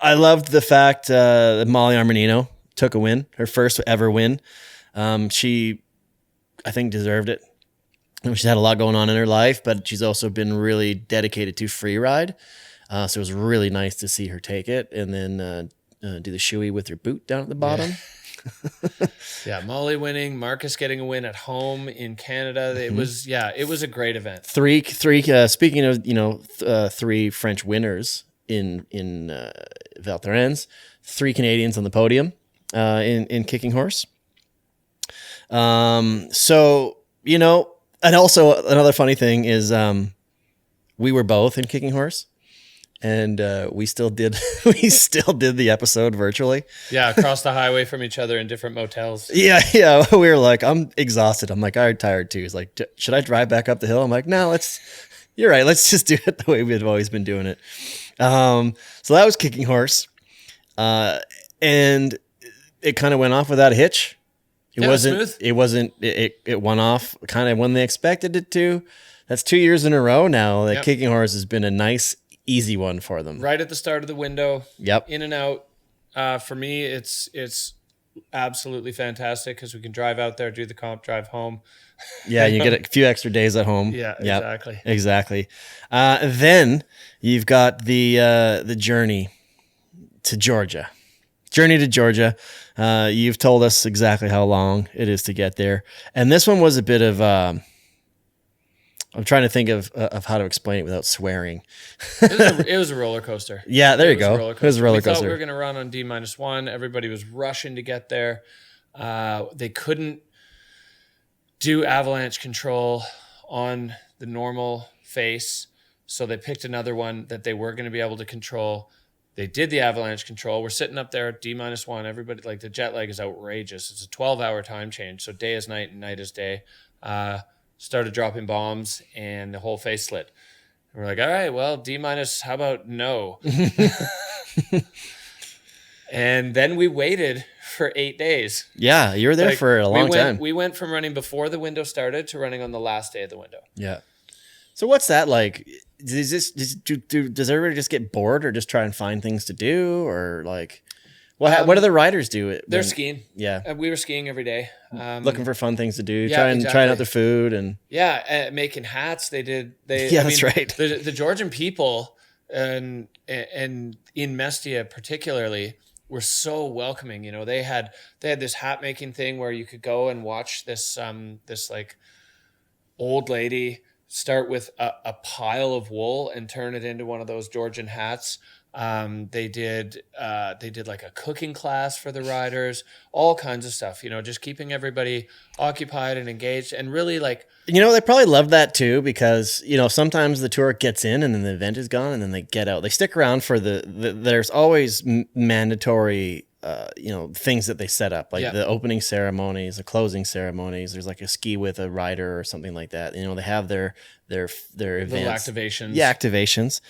I loved the fact that Molly Armanino took a win, her first ever win. She, I think, deserved it. She's had a lot going on in her life, but she's also been really dedicated to freeride. So it was really nice to see her take it and then do the shoey with her boot down at the bottom. Yeah, Molly winning, Marcus getting a win at home in Canada. It was a great event. Three. Speaking of 3 French winners in Val Thorens, 3 Canadians on the podium in Kicking Horse. So and also another funny thing is we were both in Kicking Horse. And we still did the episode virtually. Yeah, across the highway from each other in different motels. Yeah. We were like, I'm exhausted. I'm like, I'm tired too. He's like, should I drive back up the hill? I'm like, no, you're right. Let's just do it the way we've always been doing it. So that was Kicking Horse. And it kind of went off without a hitch. It went off kind of when they expected it to. That's 2 years in a row now that Kicking Horse has been a nice, easy one for them. Right at the start of the window. Yep. In and out. For me, it's absolutely fantastic because we can drive out there, do the comp, drive home. Yeah, you get a few extra days at home. Yeah, yep, exactly. Then you've got the journey to Georgia. You've told us exactly how long it is to get there. And this one was a bit of... I'm trying to think of how to explain it without swearing. It was a roller coaster. Yeah, there you go. It was a roller coaster. We thought we were going to run on D-1. Everybody was rushing to get there. They couldn't do avalanche control on the normal face, so they picked another one that they were going to be able to control. They did the avalanche control. We're sitting up there at D-1. Everybody, like, the jet lag is outrageous. It's a 12-hour time change, so day is night and night is day. Started dropping bombs and the whole face slid. And we're like, all right, well, D-, how about no? And then we waited for 8 days. Yeah, you were there for a long time. We went from running before the window started to running on the last day of the window. Yeah. So what's that like? does everybody just get bored or just try and find things to do, or like what do the riders do? They're skiing. Yeah. We were skiing every day. Looking for fun things to do, Yeah, trying out their food and making hats. That's right. The Georgian people and in Mestia particularly were so welcoming. You know, they had this hat making thing where you could go and watch this like old lady start with a pile of wool and turn it into one of those Georgian hats. They did like a cooking class for the riders, all kinds of stuff, you know, just keeping everybody occupied and engaged, and really like, you know, they probably love that too, because, you know, sometimes the tour gets in and then the event is gone and then they get out. They stick around for there's always mandatory, you know, things that they set up, like the opening ceremonies, the closing ceremonies. There's like a ski with a rider or something like that. You know, they have their events, activations. Yeah, activations.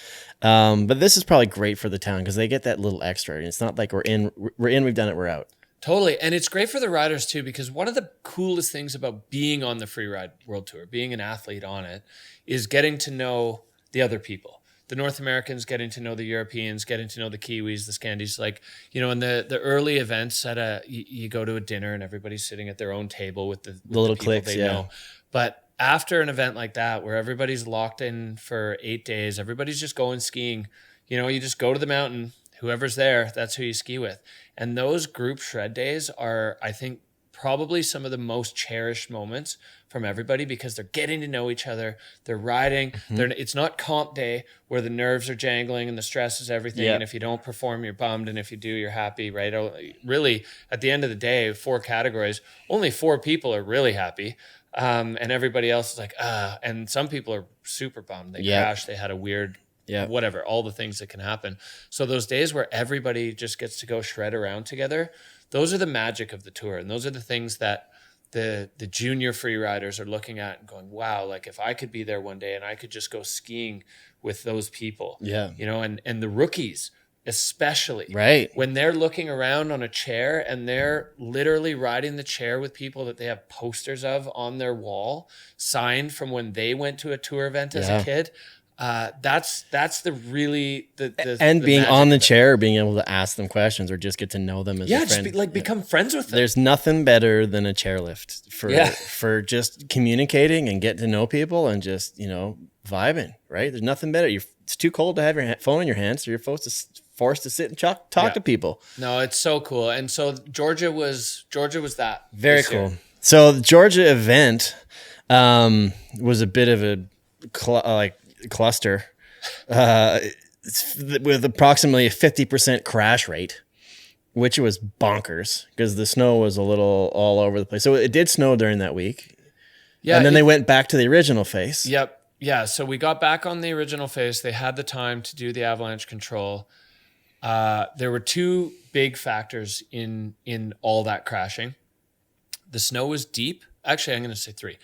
But this is probably great for the town because they get that little extra. It's not like we've done it, we're out. Totally. And it's great for the riders too, because one of the coolest things about being on the Freeride World Tour, being an athlete on it, is getting to know the other people. The North Americans, getting to know the Europeans, getting to know the Kiwis, the Scandis. Like, you know, in the early events you go to a dinner and everybody's sitting at their own table with the little people cliques, they know. But after an event like that, where everybody's locked in for 8 days, everybody's just going skiing. You know, you just go to the mountain, whoever's there, that's who you ski with. And those group shred days are, I think, probably some of the most cherished moments from everybody, because they're getting to know each other. They're riding. It's not comp day where the nerves are jangling and the stress is everything. And if you don't perform, you're bummed. And if you do, you're happy, right? Really, at the end of the day, 4 categories, only 4 people are really happy. And everybody else is like, and some people are super bummed. They crashed. They had a weird, whatever, all the things that can happen. So those days where everybody just gets to go shred around together, those are the magic of the tour. And those are the things that the junior free riders are looking at and going, wow, like if I could be there one day and I could just go skiing with those people, you know, and the rookies, especially, right, when they're looking around on a chair and they're literally riding the chair with people that they have posters of on their wall, signed from when they went to a tour event as a kid. That's the really and being on the chair, being able to ask them questions or just get to know them as a friend. Just become friends with them. There's nothing better than a chairlift for just communicating and getting to know people and just, you know, vibing, right? There's nothing better. It's too cold to have your phone in your hand, so you're forced to sit and talk to people. No, it's so cool. And so Georgia was that. Very cool. So the Georgia event was a bit of a cluster with approximately a 50% crash rate, which was bonkers because the snow was a little all over the place. So it did snow during that week. Yeah. And then they went back to the original face. Yep. Yeah. So we got back on the original face. They had the time to do the avalanche control. There were 2 big factors in all that crashing. The snow was deep. Actually, I'm going to say 3.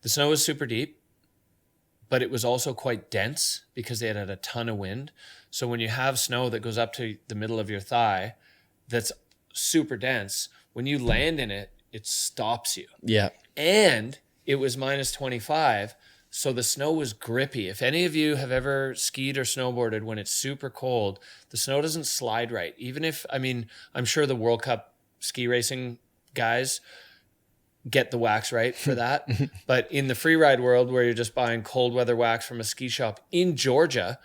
The snow was super deep, but it was also quite dense because they had a ton of wind. So when you have snow that goes up to the middle of your thigh, that's super dense, when you land in it, it stops you. Yeah. And it was minus 25. So the snow was grippy. If any of you have ever skied or snowboarded when it's super cold, the snow doesn't slide right. Even if, I mean, I'm sure the World Cup ski racing guys get the wax right for that. But in the freeride world where you're just buying cold weather wax from a ski shop in Georgia.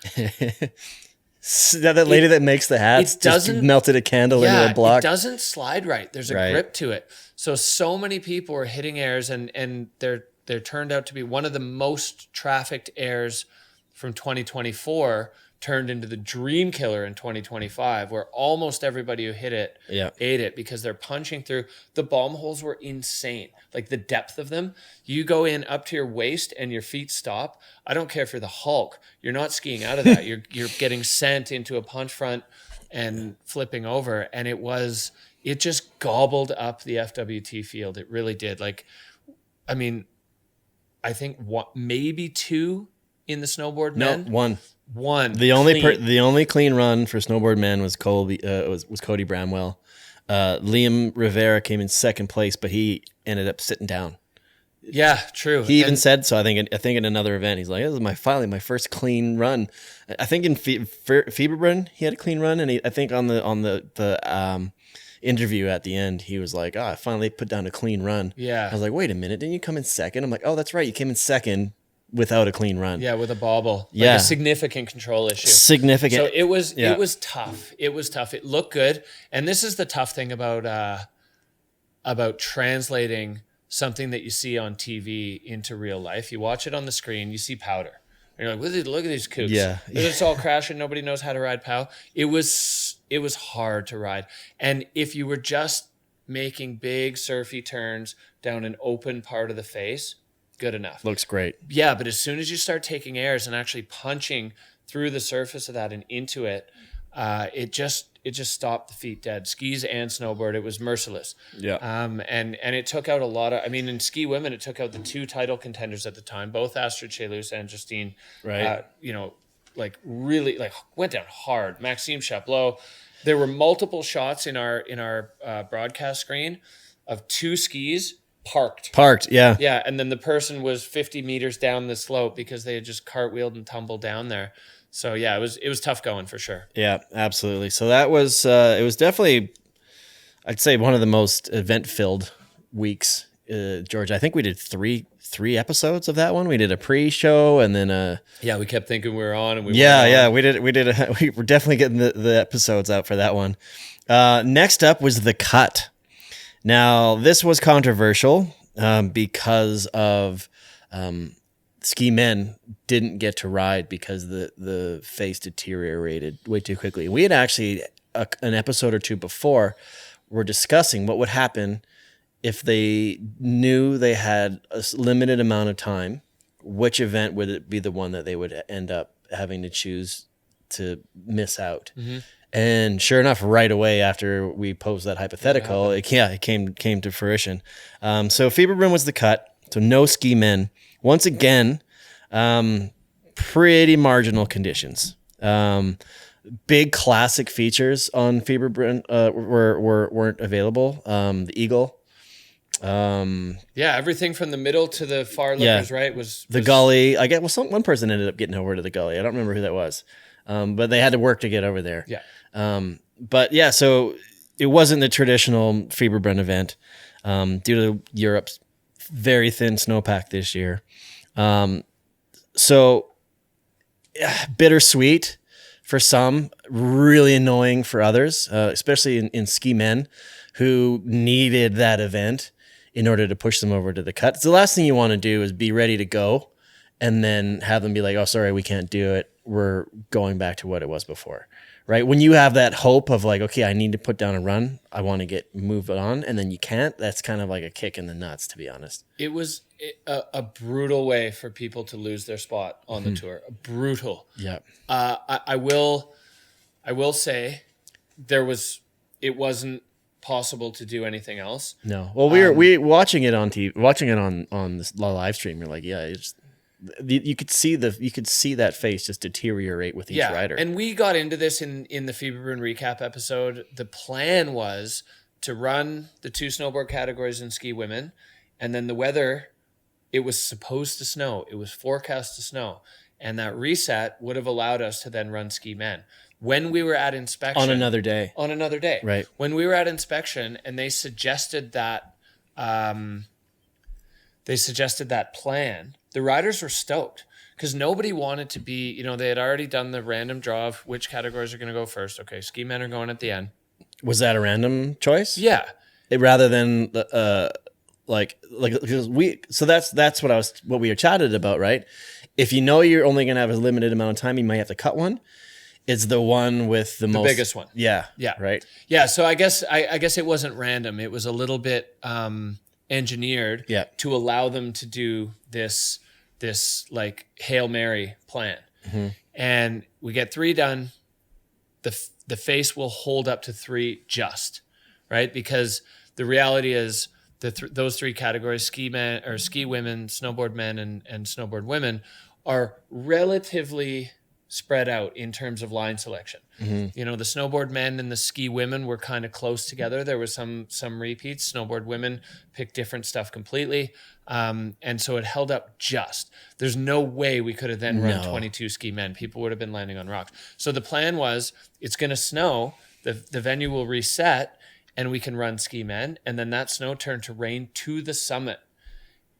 That lady that makes the hats just melted a candle into a block. It doesn't slide right. There's a grip to it. So many people were hitting airs and there turned out to be one of the most trafficked airs from 2024 turned into the dream killer in 2025, where almost everybody who hit it ate it because they're punching through. The bomb holes were insane. Like the depth of them, you go in up to your waist and your feet stop. I don't care if you're the Hulk. You're not skiing out of that. You're getting sent into a punch front and flipping over. And it just gobbled up the FWT field. It really did. Like, I mean, I think maybe 2 in the snowboard men. No, 1. The only clean run for snowboard men was Cody Bramwell. Liam Rivera came in second place, but he ended up sitting down. Yeah, true. He even said so. I think in another event, he's like, "This is finally my first clean run." I think in Fieberbrunn, he had a clean run, and I think on the interview at the end, he was like, "Oh, I finally put down a clean run." Yeah. I was like, "Wait a minute, didn't you come in second?" I'm like, "Oh, that's right, you came in second without a clean run." Yeah, with a bobble. Yeah. Like a significant control issue. Significant. So it was tough. It was tough. It looked good. And this is the tough thing about translating something that you see on TV into real life. You watch it on the screen, you see powder. And you're like, look at these kooks. Yeah. They're just all crashing. Nobody knows how to ride POW. It was hard to ride. And if you were just making big surfy turns down an open part of the face, good enough. Looks great. Yeah, but as soon as you start taking airs and actually punching through the surface of that and into it, it just stopped the feet dead. Skis and snowboard, it was merciless. Yeah. And it took out a lot of. I mean, in ski women, it took out the 2 title contenders at the time, both Astrid Chalus and Justine. Right. Really went down hard. Maxime Chaplot. There were multiple shots in our broadcast screen of 2 skis parked. Yeah. Yeah, and then the person was 50 meters down the slope because they had just cartwheeled and tumbled down there. So yeah, it was tough going for sure. Yeah, absolutely. So that was it was definitely, I'd say, one of the most event-filled weeks, George. I think we did three episodes of that one. We did a pre-show and then we kept thinking we were on, and we were definitely getting the episodes out for that one. Next up was The Cut. Now, this was controversial because of ski men didn't get to ride because the face deteriorated way too quickly. We had actually, an episode or two before, were discussing what would happen if they knew they had a limited amount of time. Which event would it be the one that they would end up having to choose to miss out? Mm-hmm. And sure enough, right away after we posed that hypothetical, it came to fruition. So Fieberbrunn was The Cut. So no ski men. Once again, pretty marginal conditions. Big classic features on Fieberbrunn weren't available. The Eagle. Everything from the middle to the far lookers, right? Was the gully. I guess one person ended up getting over to the gully. I don't remember who that was. But they had to work to get over there. Yeah. So it wasn't the traditional Fieberbrunn event due to Europe's very thin snowpack this year. Bittersweet for some, really annoying for others, especially in ski men who needed that event in order to push them over to The Cut. So the last thing you want to do is be ready to go and then have them be like, "Oh, sorry, we can't do it. We're going back to what it was before." Right? When you have that hope of like, okay, I need to put down a run, I want to get moved on, and then you can't, that's kind of like a kick in the nuts, to be honest. It was a brutal way for people to lose their spot on the tour. Brutal. Yeah. I will say it wasn't possible to do anything else. No. Well, we watching it on TV, watching it on the live stream. You're like, yeah, you could see that face just deteriorate with each rider. And we got into this in the Fieberbrunn recap episode. The plan was to run the 2 snowboard categories in ski women, and then the weather, it was supposed to snow. It was forecast to snow, and that reset would have allowed us to then run ski men. When we were at inspection on another day, right? When we were at inspection, and they suggested that plan, the riders were stoked because nobody wanted to be, they had already done the random draw of which categories are going to go first. Okay, ski men are going at the end. Was that a random choice? Yeah. Rather than so that's what we were chatted about, right? If you know you're only going to have a limited amount of time, you might have to cut one. It's the one with the most biggest one. Yeah. Yeah. Right. Yeah. So I guess it wasn't random. It was a little bit engineered to allow them to do this like Hail Mary plan. Mm-hmm. And we get 3 done. The face will hold up to 3 just, right? Because the reality is those 3 categories, ski men or ski women, snowboard men, and snowboard women, are relatively spread out in terms of line selection. You know, the snowboard men and the ski women were kind of close together. There was some repeats. Snowboard women picked different stuff completely. And so it held up just. There's no way we could have then run 22 ski men. People would have been landing on rocks. So the plan was, it's going to snow, the venue will reset, and we can run ski men. And then that snow turned to rain to the summit.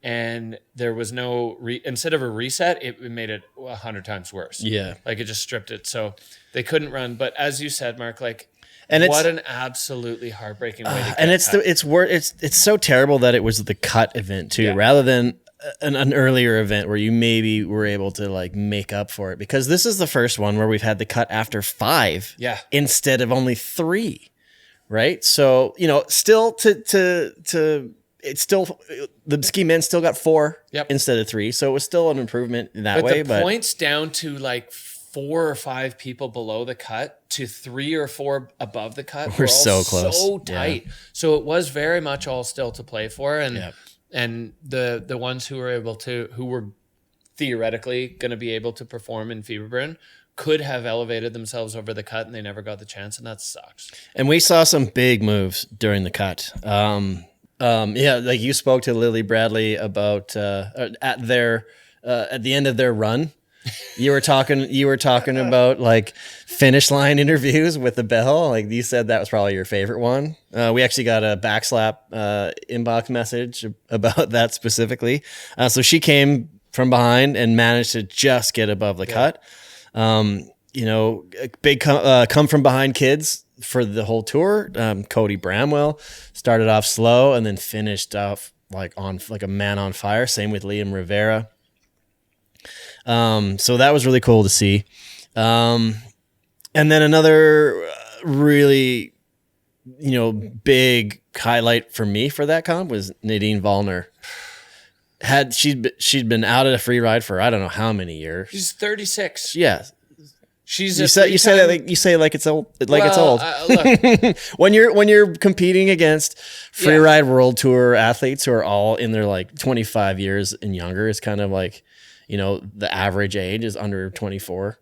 And there was no, instead of a reset, it made it 100 times worse. Yeah. Like it just stripped it. So they couldn't run. But as you said, Mark, like, and what an absolutely heartbreaking way to get and it's so terrible that it was the cut event too, rather than an earlier event where you maybe were able to like make up for it, because this is the first one where we've had the cut after 5 instead of only 3. Right. So, you know, still it's still, the ski men still got 4 instead of 3. So it was still an improvement in that way. But the points down to like 4 or 5 people below the cut to 3 or 4 above the cut. We're so close. So tight. Yeah. So it was very much all still to play for. And the ones who were theoretically going to be able to perform in Fieberbrunn could have elevated themselves over the cut, and they never got the chance. And that sucks. And we saw some big moves during the cut. Like you spoke to Lily Bradley about at the end of their run. You were talking about like finish line interviews with the bell. Like you said, that was probably your favorite one. We actually got a Backslap inbox message about that specifically. So she came from behind and managed to just get above the cut. You know, big come from behind kids for the whole tour. Cody Bramwell started off slow and then finished off like a man on fire. Same with Liam Rivera. So that was really cool to see. And then another really, you know, big highlight for me for that comp was Nadine Vollner. She'd been out at a free ride for I don't know how many years. She's 36. Yeah. She's you say like it's old. It's old. Look. when you're competing against Freeride World Tour athletes who are all in their like 25 years and younger, it's kind of like, you know, the average age is under 24.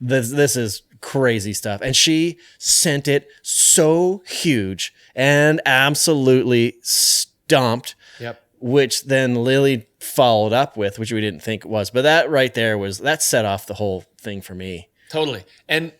This is crazy stuff. And she sent it so huge and absolutely stomped. Yep. Which then Lily followed up with, which we didn't think it was. But that right there that set off the whole thing for me. Totally. And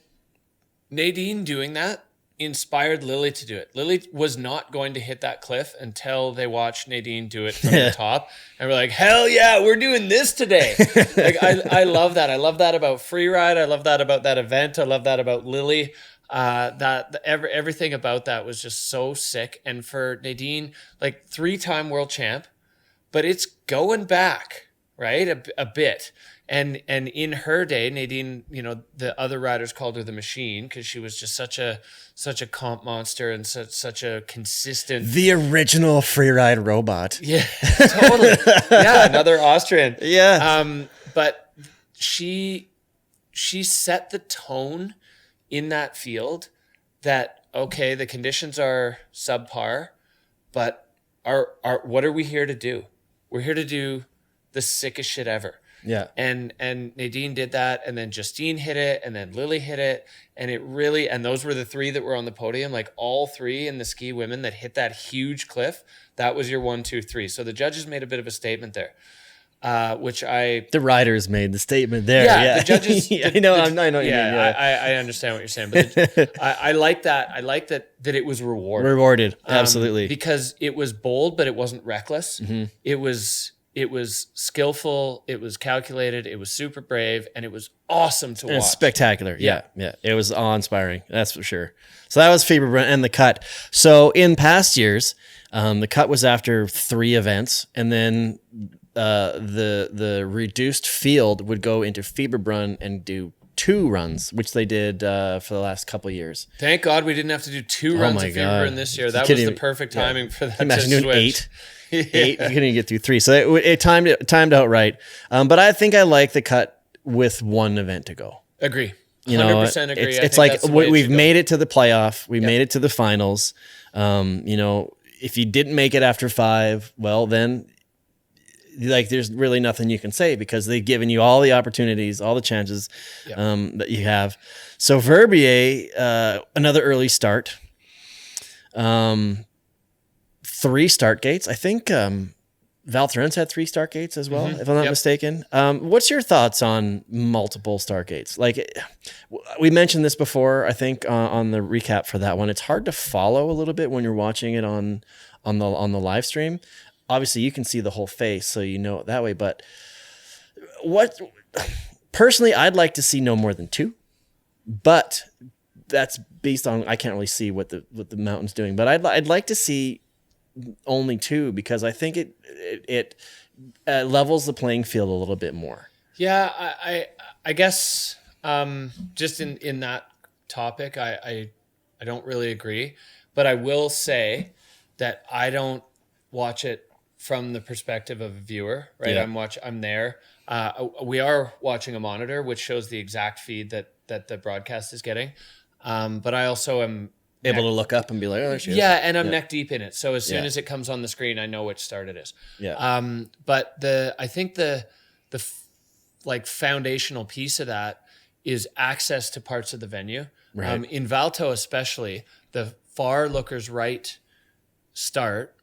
Nadine doing that inspired Lily to do it. Lily was not going to hit that cliff until they watched Nadine do it from the top. And we're like, hell yeah, we're doing this today. Like I love that. I love that about Freeride. I love that about that event. I love that about Lily. Everything about that was just so sick. And for Nadine, like 3-time world champ, but it's going back, right? A bit. And in her day, Nadine, you know, the other riders called her the machine because she was just such a comp monster and such a consistent. The original freeride robot. Yeah, totally. Yeah, another Austrian. Yeah. But she set the tone in that field that, okay, the conditions are subpar, but what are we here to do? We're here to do the sickest shit ever. Yeah. And Nadine did that, and then Justine hit it, and then Lily hit it, and those were the 3 that were on the podium, like all 3 in the ski women that hit that huge cliff. That was your 1, 2, 3. So the judges made a bit of a statement there, the riders made the statement there. Yeah. The judges. I know. I know. Yeah, I understand what you're saying, but I like that. I like that it was rewarded. Absolutely. Because it was bold, but it wasn't reckless. Mm-hmm. It was skillful, it was calculated, it was super brave, and it was awesome to watch. It's spectacular. Yeah. It was awe-inspiring, that's for sure. So that was Fieberbrunn and the cut. So in past years, the cut was after 3 events, and then the reduced field would go into Fieberbrunn and do 2 runs, which they did for the last couple of years. Thank God we didn't have to do 2 runs at Fieberbrunn this year. That was the perfect timing for that. Imagine doing 8. 8, you couldn't even get through 3. So it timed out right. But I think I like the cut with 1 event to go. Agree. 100% you know, agree. It's like we've made it to the playoff. We made it to the finals. You know, if you didn't make it after 5, well, then like there's really nothing you can say because they've given you all the opportunities, all the chances that you have. So Verbier, another early start, 3 start gates. I think Val Thorens had 3 start gates as well, if I'm not mistaken. What's your thoughts on multiple start gates? Like we mentioned this before, I think on the recap for that one. It's hard to follow a little bit when you're watching it on the live stream. Obviously, you can see the whole face, so you know it that way. But personally, I'd like to see no more than 2. But that's based on I can't really see what the mountain's doing. But I'd like to see only 2 because I think it levels the playing field a little bit more. Yeah, I guess just in that topic, I don't really agree, but I will say that I don't watch it from the perspective of a viewer, right? Yeah. I'm there. We are watching a monitor, which shows the exact feed that the broadcast is getting. But I also am able to look up and be like, oh, there she is. Yeah, and I'm neck deep in it. So as soon as it comes on the screen, I know which start it is. Yeah. But I think the like foundational piece of that is access to parts of the venue. Right. In Valto especially, the far looker's right start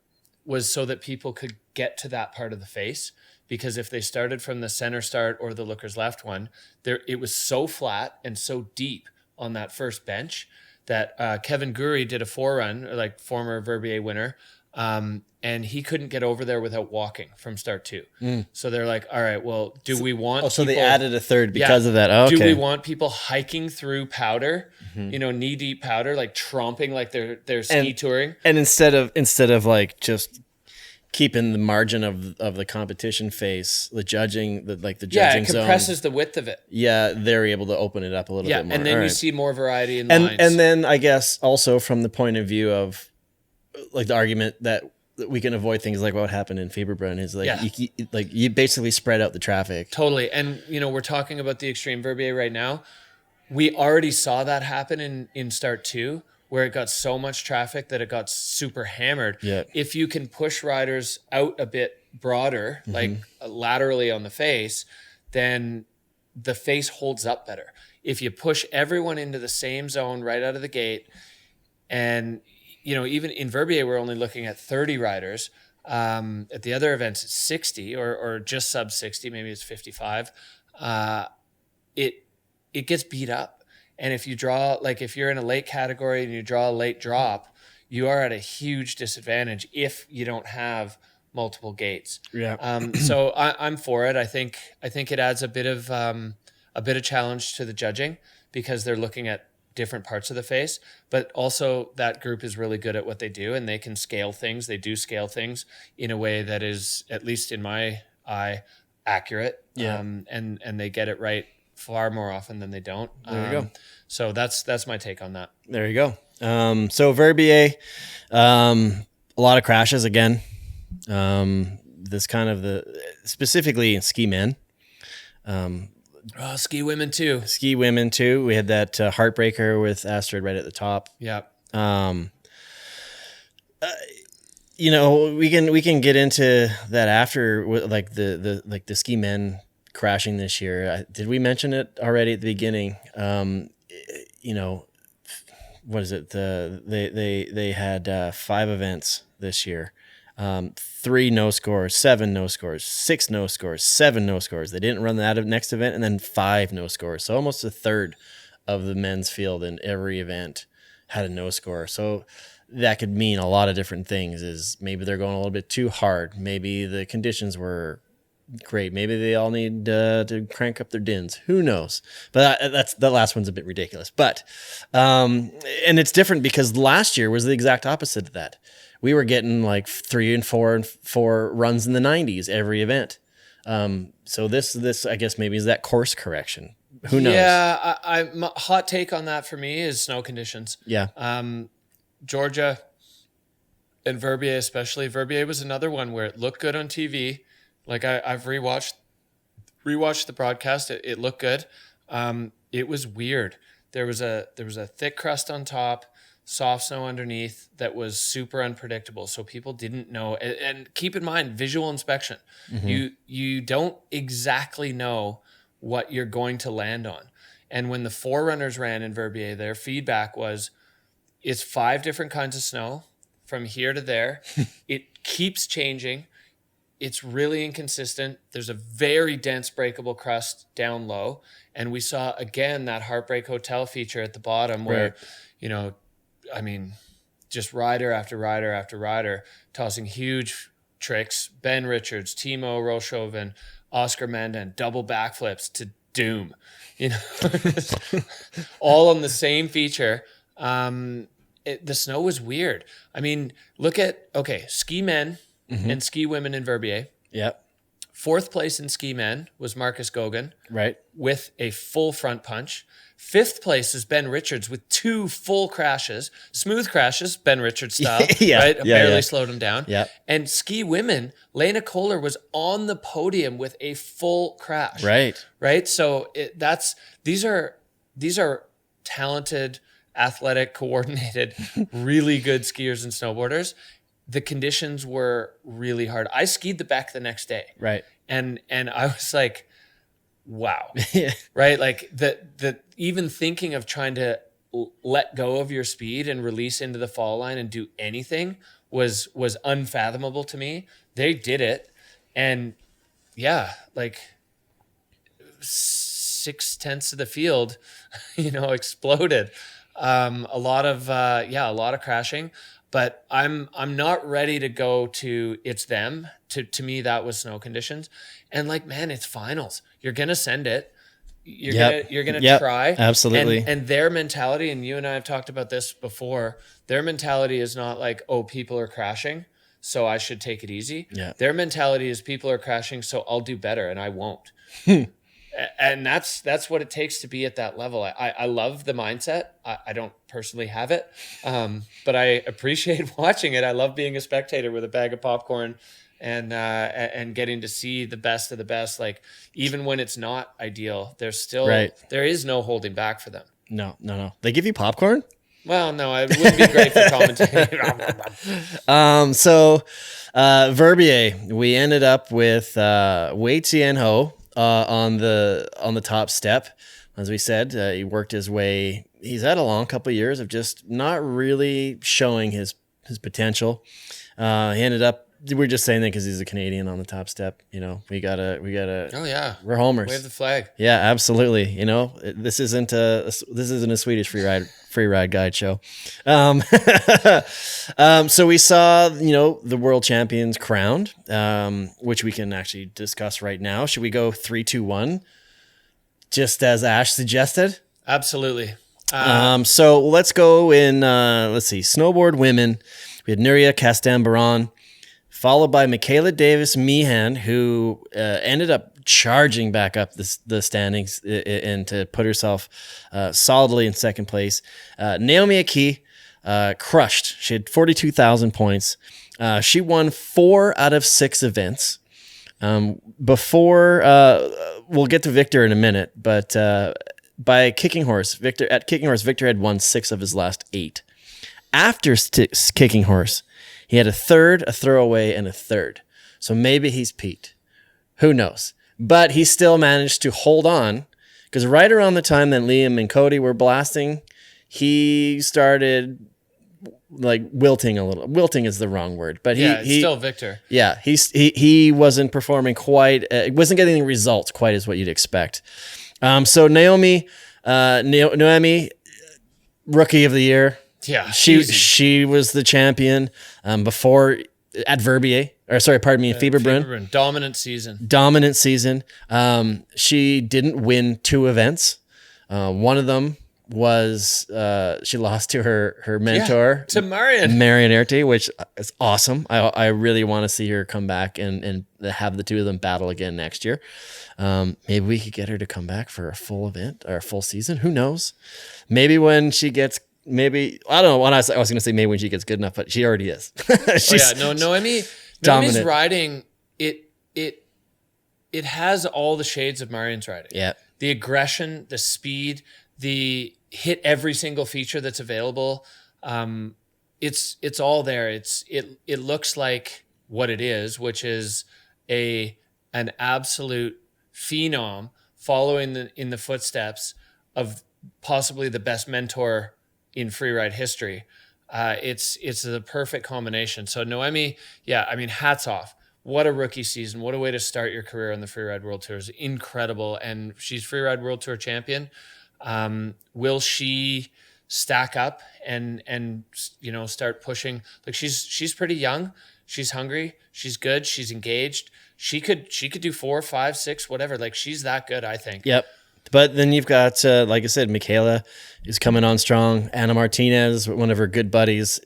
was so that people could get to that part of the face. Because if they started from the center start or the looker's left one, it was so flat and so deep on that first bench that Kevin Guri did a forerun, like former Verbier winner, and he couldn't get over there without walking from start 2. So they're like, all right, well, do we want so people, they added a third because of that. Oh, okay. Do we want people hiking through powder, knee-deep powder, like tromping like they're ski touring? And instead of like just keeping the margin of the competition face, the judging it compresses zone. the width of it. Yeah, they're able to open it up a little bit more. And then you see more variety in lines. And then I guess also from the point of view of like the argument that we can avoid things like what happened in Fieberbrunn is like you basically spread out the traffic. Totally. And we're talking about the Extreme Verbier right now. We already saw that happen in start 2. Where it got so much traffic that it got super hammered. Yeah. If you can push riders out a bit broader, like laterally on the face, then the face holds up better. If you push everyone into the same zone right out of the gate, and even in Verbier, we're only looking at 30 riders. At the other events, it's 60 or just sub 60, maybe it's 55. It gets beat up. And if you if you're in a late category and you draw a late drop, you are at a huge disadvantage if you don't have multiple gates. Yeah. So I'm for it. I think it adds a bit of challenge to the judging because they're looking at different parts of the face, but also that group is really good at what they do and they can scale things. They do scale things in a way that is, at least in my eye, accurate. Yeah. And they get it right far more often than they don't. There you go. So that's my take on that. There you go. So Verbier, a lot of crashes again. This kind of specifically in ski men. Ski women too. Ski women too. We had that heartbreaker with Astrid right at the top. Yeah. We can get into that after, like the ski men crashing this year. Did we mention it already at the beginning? What is it? They had 5 events this year. 3 no scores, 7 no scores, 6 no scores, 7 no scores. They didn't run that next event, and then 5 no scores. So almost a third of the men's field in every event had a no score. So that could mean a lot of different things. Is maybe they're going a little bit too hard. Maybe the conditions were great. Maybe they all need to crank up their dins. Who knows? But that's the last one's a bit ridiculous. But and it's different because last year was the exact opposite of that. We were getting like 3 and 4 runs in the 90s every event. So this I guess maybe is that course correction. Who knows? Yeah, my hot take on that for me is snow conditions. Yeah. Georgia and Verbier especially. Verbier was another one where it looked good on TV. Like I've rewatched the broadcast. It looked good. It was weird. There was a thick crust on top, soft snow underneath that was super unpredictable. So people didn't know. And keep in mind, visual inspection. You don't exactly know what you're going to land on. And when the forerunners ran in Verbier, their feedback was, it's 5 different kinds of snow from here to there. It keeps changing. It's really inconsistent. There's a very dense breakable crust down low. And we saw, again, that Heartbreak Hotel feature at the bottom where, just rider after rider after rider tossing huge tricks. Ben Richards, Timo Rochhoven, Oscar Mandan, double backflips to doom. All on the same feature. The snow was weird. I mean, look at, ski men and ski women in Verbier. Yep. 4th place in ski men was Marcus Goguen. Right. With a full front punch. 5th place is Ben Richards with 2 full crashes, smooth crashes, Ben Richards style, right? Barely slowed him down. Yeah. And ski women, Lena Kohler was on the podium with a full crash. Right. Right. So these are talented, athletic, coordinated, really good skiers and snowboarders. The conditions were really hard. I skied the Beck the next day. Right. And I was like, wow. Yeah. Right. Like the even thinking of trying to let go of your speed and release into the fall line and do anything was unfathomable to me. They did it. And like 6/10 of the field, exploded. A lot of crashing, but I'm not ready to go to it's them. To me, that was snow conditions. And like, man, it's finals. You're going to send it. You're gonna try. Absolutely. And their mentality, and you and I have talked about this before, their mentality is not like, oh, people are crashing, so I should take it easy. Yeah. Their mentality is people are crashing, so I'll do better, and I won't. And that's what it takes to be at that level. I love the mindset. I don't personally have it, but I appreciate watching it. I love being a spectator with a bag of popcorn and getting to see the best of the best. Like, even when it's not ideal, there's still there is no holding back for them. No. They give you popcorn? Well, no, it wouldn't be great for commentating. So Verbier, we ended up with Wei Tianho on the top step. As we said, he worked his way. He's had a long couple of years of just not really showing his potential. He ended up. We're just saying that because he's a Canadian on the top step. We gotta. Oh yeah, we're homers. Wave the flag. Yeah, absolutely. This isn't a Swedish free ride guide show. So we saw the world champions crowned, which we can actually discuss right now. Should we go 3, 2, 1, just as Ash suggested? Absolutely. So let's go in. Let's see, snowboard women. We had Nuria Castan-Baron, followed by Michaela Davis Meehan, who ended up charging back up the standings and to put herself solidly in second place. Naomi Aki crushed. She had 42,000 points. She won 4 out of 6 events. We'll get to Victor in a minute, but by Kicking Horse, Victor had won 6 of his last 8. After Kicking Horse, he had a third, a throwaway, and a third. So maybe he's peaked. Who knows? But he still managed to hold on, because right around the time that Liam and Cody were blasting, he started like wilting a little. Wilting is the wrong word, but he still Victor. Yeah, he wasn't performing quite. Wasn't getting the results quite as what you'd expect. So Naomi, Rookie of the Year. Yeah, she was the champion before at Verbier. Fieberbrunn. Dominant season. She didn't win 2 events. One of them was she lost to her mentor, to Marion Erte, which is awesome. I really want to see her come back and have the two of them battle again next year. Maybe we could get her to come back for a full event or a full season. Who knows? Maybe when she gets. Maybe I don't know. I was going to say maybe when she gets good enough, but she already is. Noemi's riding it has all the shades of Marion's riding. Yeah, the aggression, the speed, the hit every single feature that's available. It's all there. It looks like what it is, which is an absolute phenom following in the footsteps of possibly the best mentor in freeride history. It's the perfect combination. So Noemi, yeah, I mean, hats off. What a rookie season. What a way to start your career on the Freeride World Tour. Is incredible. And she's Freeride World Tour champion. Will she stack up and start pushing? Like she's pretty young. She's hungry. She's good. She's engaged. She could do 4, 5, 6, whatever. Like she's that good, I think. Yep. But then you've got, like I said, Michaela is coming on strong. Anna Martinez, one of her good buddies,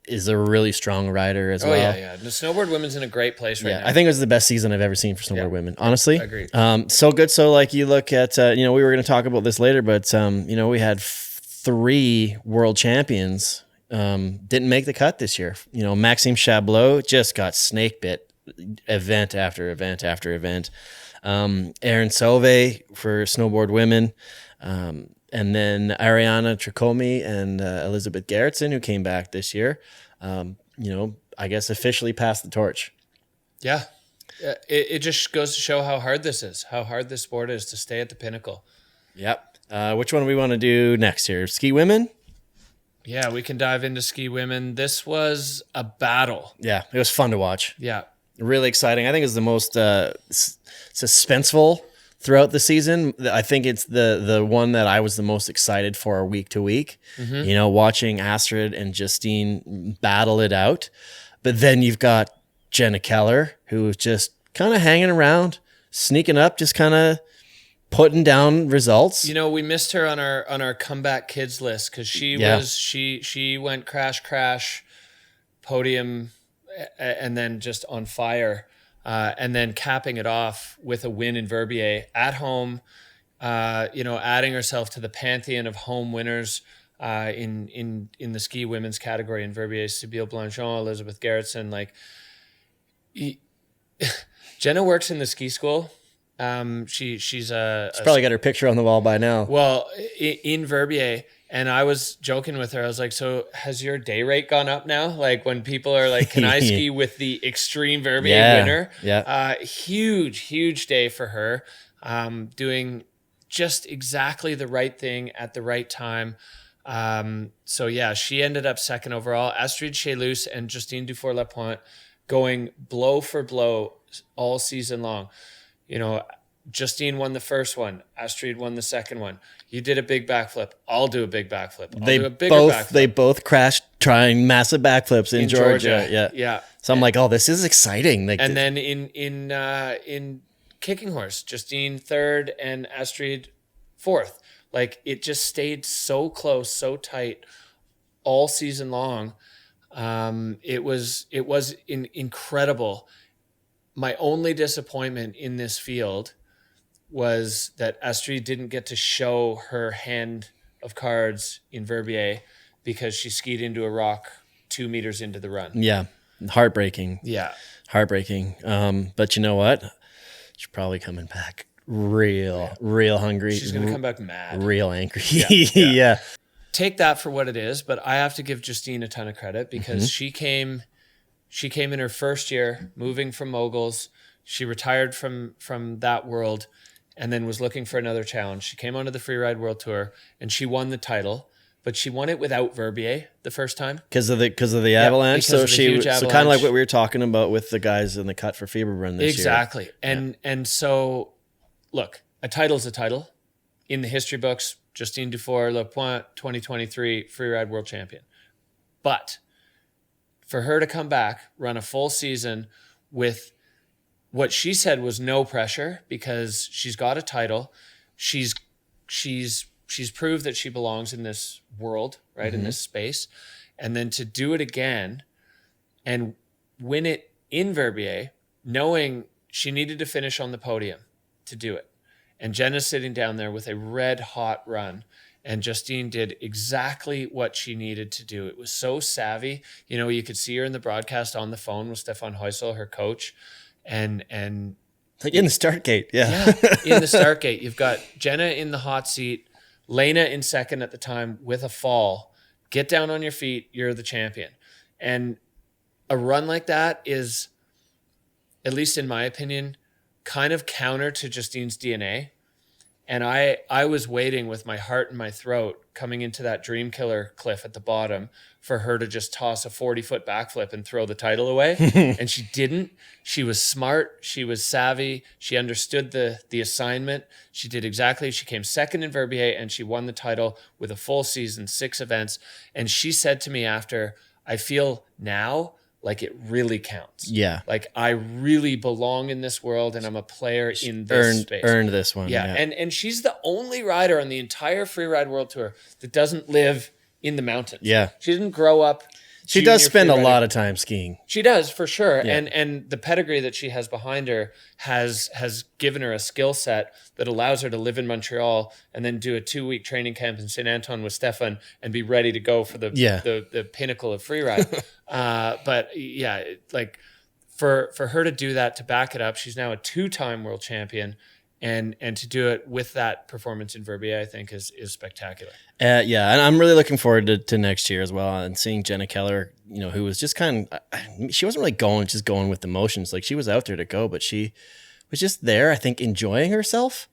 is a really strong rider as well. Yeah. The snowboard women's in a great place right now. I think it was the best season I've ever seen for snowboard women, honestly. Agreed. So good. So like you look at, we were going to talk about this later, but, we had 3 world champions didn't make the cut this year. Maxime Chablot just got snake bit event after event after event. Erin Sauve for snowboard women, and then Ariana Tricomi and Elizabeth Gerritsen, who came back this year, I guess officially passed the torch. Yeah. It just goes to show how hard this is, how hard this sport is to stay at the pinnacle. Yep. Which one do we want to do next here? Ski women? Yeah, we can dive into ski women. This was a battle. Yeah, it was fun to watch. Yeah. Really exciting. I think it's the most suspenseful throughout the season. I think it's the one that I was the most excited for week to week. Mm-hmm. Watching Astrid and Justine battle it out. But then you've got Jenna Keller, who was just kind of hanging around, sneaking up, just kind of putting down results. We missed her on our comeback kids list because she went crash podium and then just on fire, and then capping it off with a win in Verbier at home, adding herself to the pantheon of home winners in the ski women's category in Verbier, Sybille Blanchon, Elizabeth Gerritsen. Like, Jenna works in the ski school. She's probably got her picture on the wall by now. Well, in Verbier. And I was joking with her. I was like, so has your day rate gone up now? Like when people are like, can I ski with the extreme Verbier winner? Yeah. Huge day for her. Doing just exactly the right thing at the right time. She ended up second overall. Astrid Chelus and Justine Dufour-Lapointe going blow for blow all season long. Justine won the first one. Astrid won the second one. You did a big backflip. I'll do a big backflip. I'll do a bigger backflip. They both crashed trying massive backflips in Georgia. Yeah. So I'm like, oh, this is exciting. And then in kicking horse, Justine third and Astrid fourth. Like it just stayed so close, so tight all season long. It was incredible. My only disappointment in this field was that Astrid didn't get to show her hand of cards in Verbier because she skied into a rock 2 meters into the run. Yeah. Heartbreaking. Yeah. Heartbreaking. But you know what? She's probably coming back real hungry. She's going to come back mad. Real angry. Yeah. Take that for what it is, but I have to give Justine a ton of credit because she came in her first year, moving from moguls. She retired from that world and then was looking for another challenge. She came onto the Freeride World Tour and she won the title, but she won it without Verbier the first time because of the avalanche. So kind of like what we were talking about with the guys in the cut for Fieberbrunn this year. Exactly. And so look, a title's a title. In the history books, Justine Dufour-Lapointe, 2023 Freeride World Champion. But for her to come back, run a full season with what she said was no pressure because she's got a title. She's proved that she belongs in this world, right? In this space. And then to do it again and win it in Verbier, knowing she needed to finish on the podium to do it. And Jenna's sitting down there with a red hot run. And Justine did exactly what she needed to do. It was so savvy. You could see her in the broadcast on the phone with Stefan Heusel, her coach. And like in the start gate. Yeah, in the start gate. You've got Jenna in the hot seat, Lena in second at the time with a fall, get down on your feet. You're the champion. And a run like that is, at least in my opinion, kind of counter to Justine's DNA. And I was waiting with my heart in my throat coming into that dream killer cliff at the bottom for her to just toss a 40-foot backflip and throw the title away. And she didn't. She was smart. She was savvy. She understood the assignment. She did exactly. She came second in Verbier and she won the title with a full season, 6 events. And she said to me after, I feel now like it really counts. Yeah. Like I really belong in this world and I'm a player in this space. Earned this one. Yeah. And she's the only rider on the entire Freeride World Tour that doesn't live in the mountains. Yeah. She didn't grow up. She does spend a lot of time skiing. She does, for sure. Yeah. And the pedigree that she has behind her has given her a skill set that allows her to live in Montreal and then do a 2-week training camp in St. Anton with Stefan and be ready to go for the pinnacle of freeride. But yeah, like for her to do that, to back it up, she's now a 2-time world champion. And to do it with that performance in Verbier, I think is spectacular. Yeah, and I'm really looking forward to next year as well, and seeing Jenna Keller, who was just she wasn't really going with the motions. Like she was out there to go, but she was just there, I think, enjoying herself.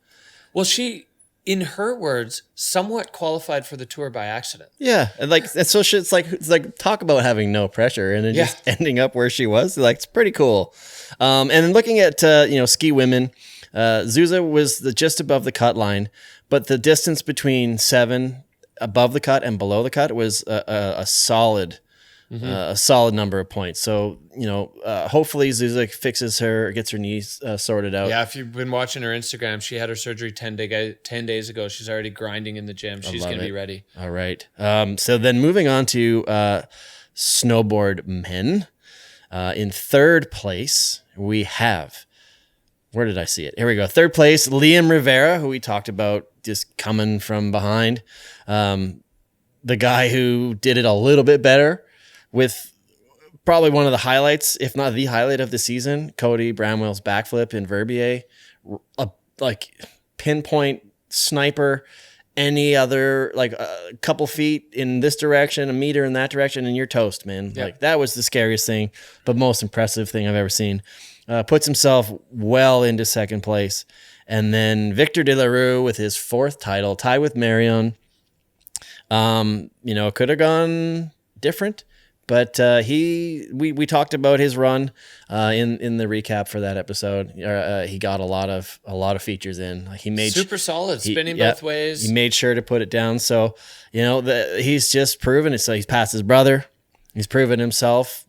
Well, she, in her words, somewhat qualified for the Tour by accident. Yeah, and so it's like talk about having no pressure and then just ending up where she was. Like it's pretty cool. And then looking at ski women. Zuza was just above the cut line, but the distance between 7 above the cut and below the cut was a solid number of points. So, hopefully Zuza gets her knees sorted out. Yeah, if you've been watching her Instagram, she had her surgery 10 days ago. She's already grinding in the gym. She's going to be ready. All right. So then moving on to snowboard men. In third place, we have... Where did I see it? Here we go. Third place, Liam Rivera, who we talked about just coming from behind. The guy who did it a little bit better with probably one of the highlights, if not the highlight of the season, Cody Bramwell's backflip in Verbier. Like pinpoint sniper, any other, like a couple feet in this direction, a meter in that direction, and you're toast, man. Yeah. Like that was the scariest thing, but most impressive thing I've ever seen. Puts himself well into second place. And then Victor De La Rue with his 4th title, tied with Marion. Could have gone different, but we talked about his run in the recap for that episode. He got a lot of features in. Like he made super solid, spinning both ways. He made sure to put it down. So he's just proven it. So he's passed his brother. He's proven himself.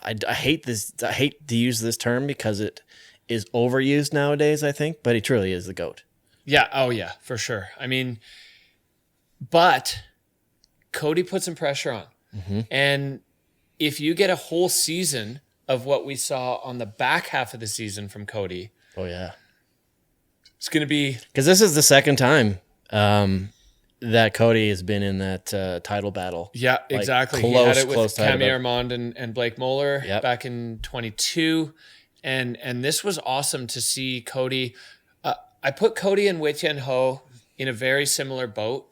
I hate this. I hate to use this term because it is overused nowadays, I think, but he truly is the GOAT. Yeah. Oh yeah, for sure. I mean, but Cody put some pressure on. Mm-hmm. And if you get a whole season of what we saw on the back half of the season from Cody. Oh yeah. It's going to be, because this is the second time, that Cody has been in that title battle. Yeah, exactly. He had it with Camille Armand and Blake Moeller back in 22. And this was awesome to see Cody. I put Cody and Wei Tian Ho in a very similar boat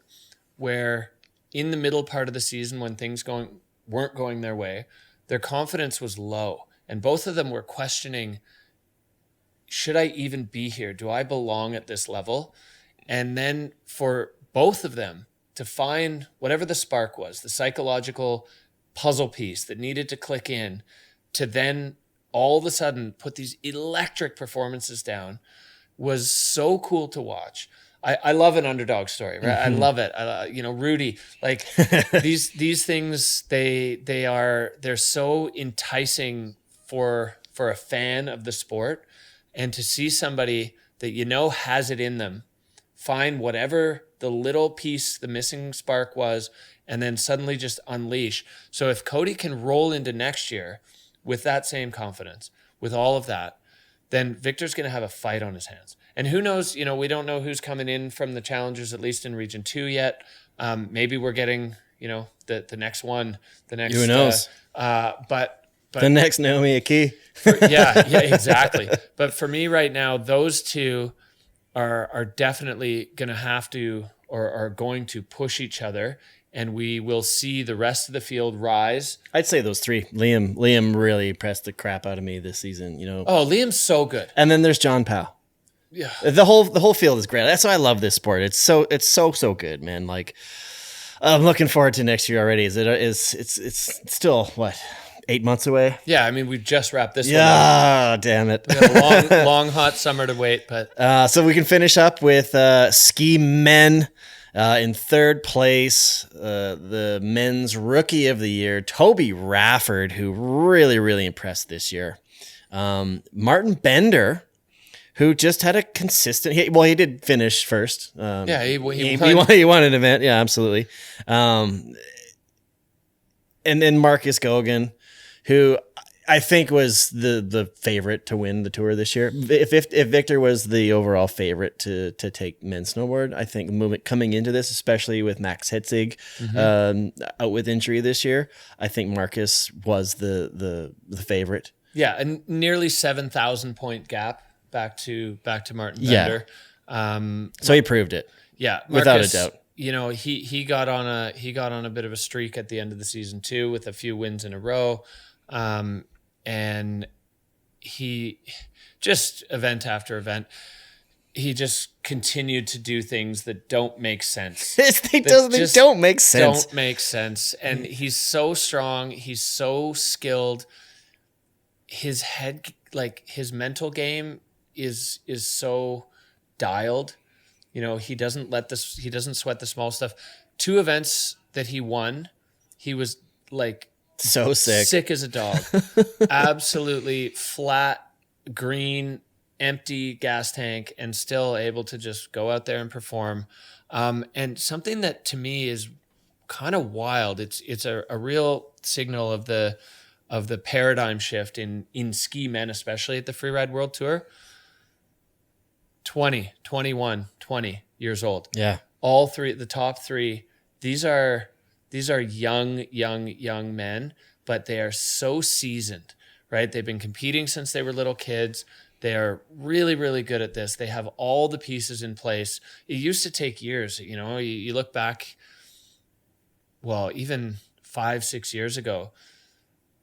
where in the middle part of the season when things weren't going their way, their confidence was low. And both of them were questioning, should I even be here? Do I belong at this level? And then for both of them to find whatever the spark was, the psychological puzzle piece that needed to click in, to then all of a sudden put these electric performances down, was so cool to watch. I love an underdog story, right? Mm-hmm. I love it. Rudy, like these things, they're so enticing for a fan of the sport, and to see somebody that has it in them find whatever the little piece, the missing spark was, and then suddenly just unleash. So if Cody can roll into next year with that same confidence, with all of that, then Victor's going to have a fight on his hands. And who knows, we don't know who's coming in from the challengers, at least in Region 2 yet. Maybe we're getting, the next one, the next... Who knows? But the next Naomi Aki. Yeah, exactly. But for me right now, those two are definitely going to have to, or are going to push each other and we will see the rest of the field rise. I'd say those three. Liam really impressed the crap out of me this season, you know. Oh, Liam's so good. And then there's John Powell. Yeah. The whole field is great. That's why I love this sport. It's so good, man. Like, I'm looking forward to next year already. It's still what, 8 months away? Yeah, I mean, we've just wrapped this one Yeah, damn it. We have a long hot summer to wait, but so we can finish up with ski men in third place, the men's rookie of the year, Toby Rafford, who really, really impressed this year. Martin Bender, who just had a consistent. He did finish first. he won an event. Yeah, absolutely. And then Marcus Gogan, who I think was the favorite to win the tour this year. If Victor was the overall favorite to take men's snowboard, I think coming into this, especially with Max Hitzig out with injury this year, I think Marcus was the favorite. Yeah, a nearly 7,000 point gap back to Martin Bender. So he proved it. Yeah, Marcus, without a doubt. You know, he got on a bit of a streak at the end of the season too, with a few wins in a row. And he just event after event, he just continued to do things that don't make sense. They don't make sense. Don't make sense. And he's so strong. He's so skilled. His head, like his mental game is so dialed. You know, he doesn't sweat the small stuff. 2 events that he won, he was like so sick as a dog. Absolutely flat, green, empty gas tank, and still able to just go out there and perform. And something that to me is kind of wild. It's a real signal of the paradigm shift in ski men, especially at the Freeride World Tour. 20, 21, 20 years old. Yeah. All three, the top 3, these are young men, but they are so seasoned, right? They've been competing since they were little kids. They are really, really good at this. They have all the pieces in place. It used to take years. You know, you look back, well, even 5-6 years ago,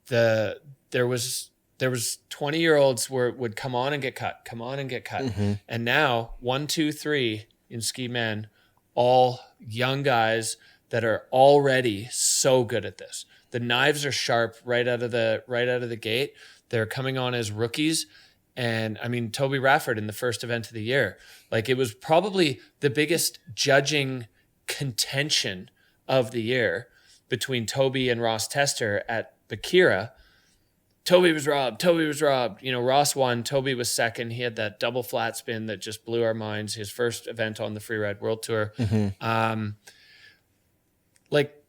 there was 20-year-olds would come on and get cut. Mm-hmm. And now 1, 2, 3 in ski men, all young guys that are already so good at this. The knives are sharp right out of the gate. They're coming on as rookies. And I mean, Toby Rafford in the first event of the year, like it was probably the biggest judging contention of the year between Toby and Ross Tester at Baqueira. Toby was robbed. You know, Ross won. Toby was second. He had that double flat spin that just blew our minds. His first event on the Freeride World Tour. Mm-hmm. Like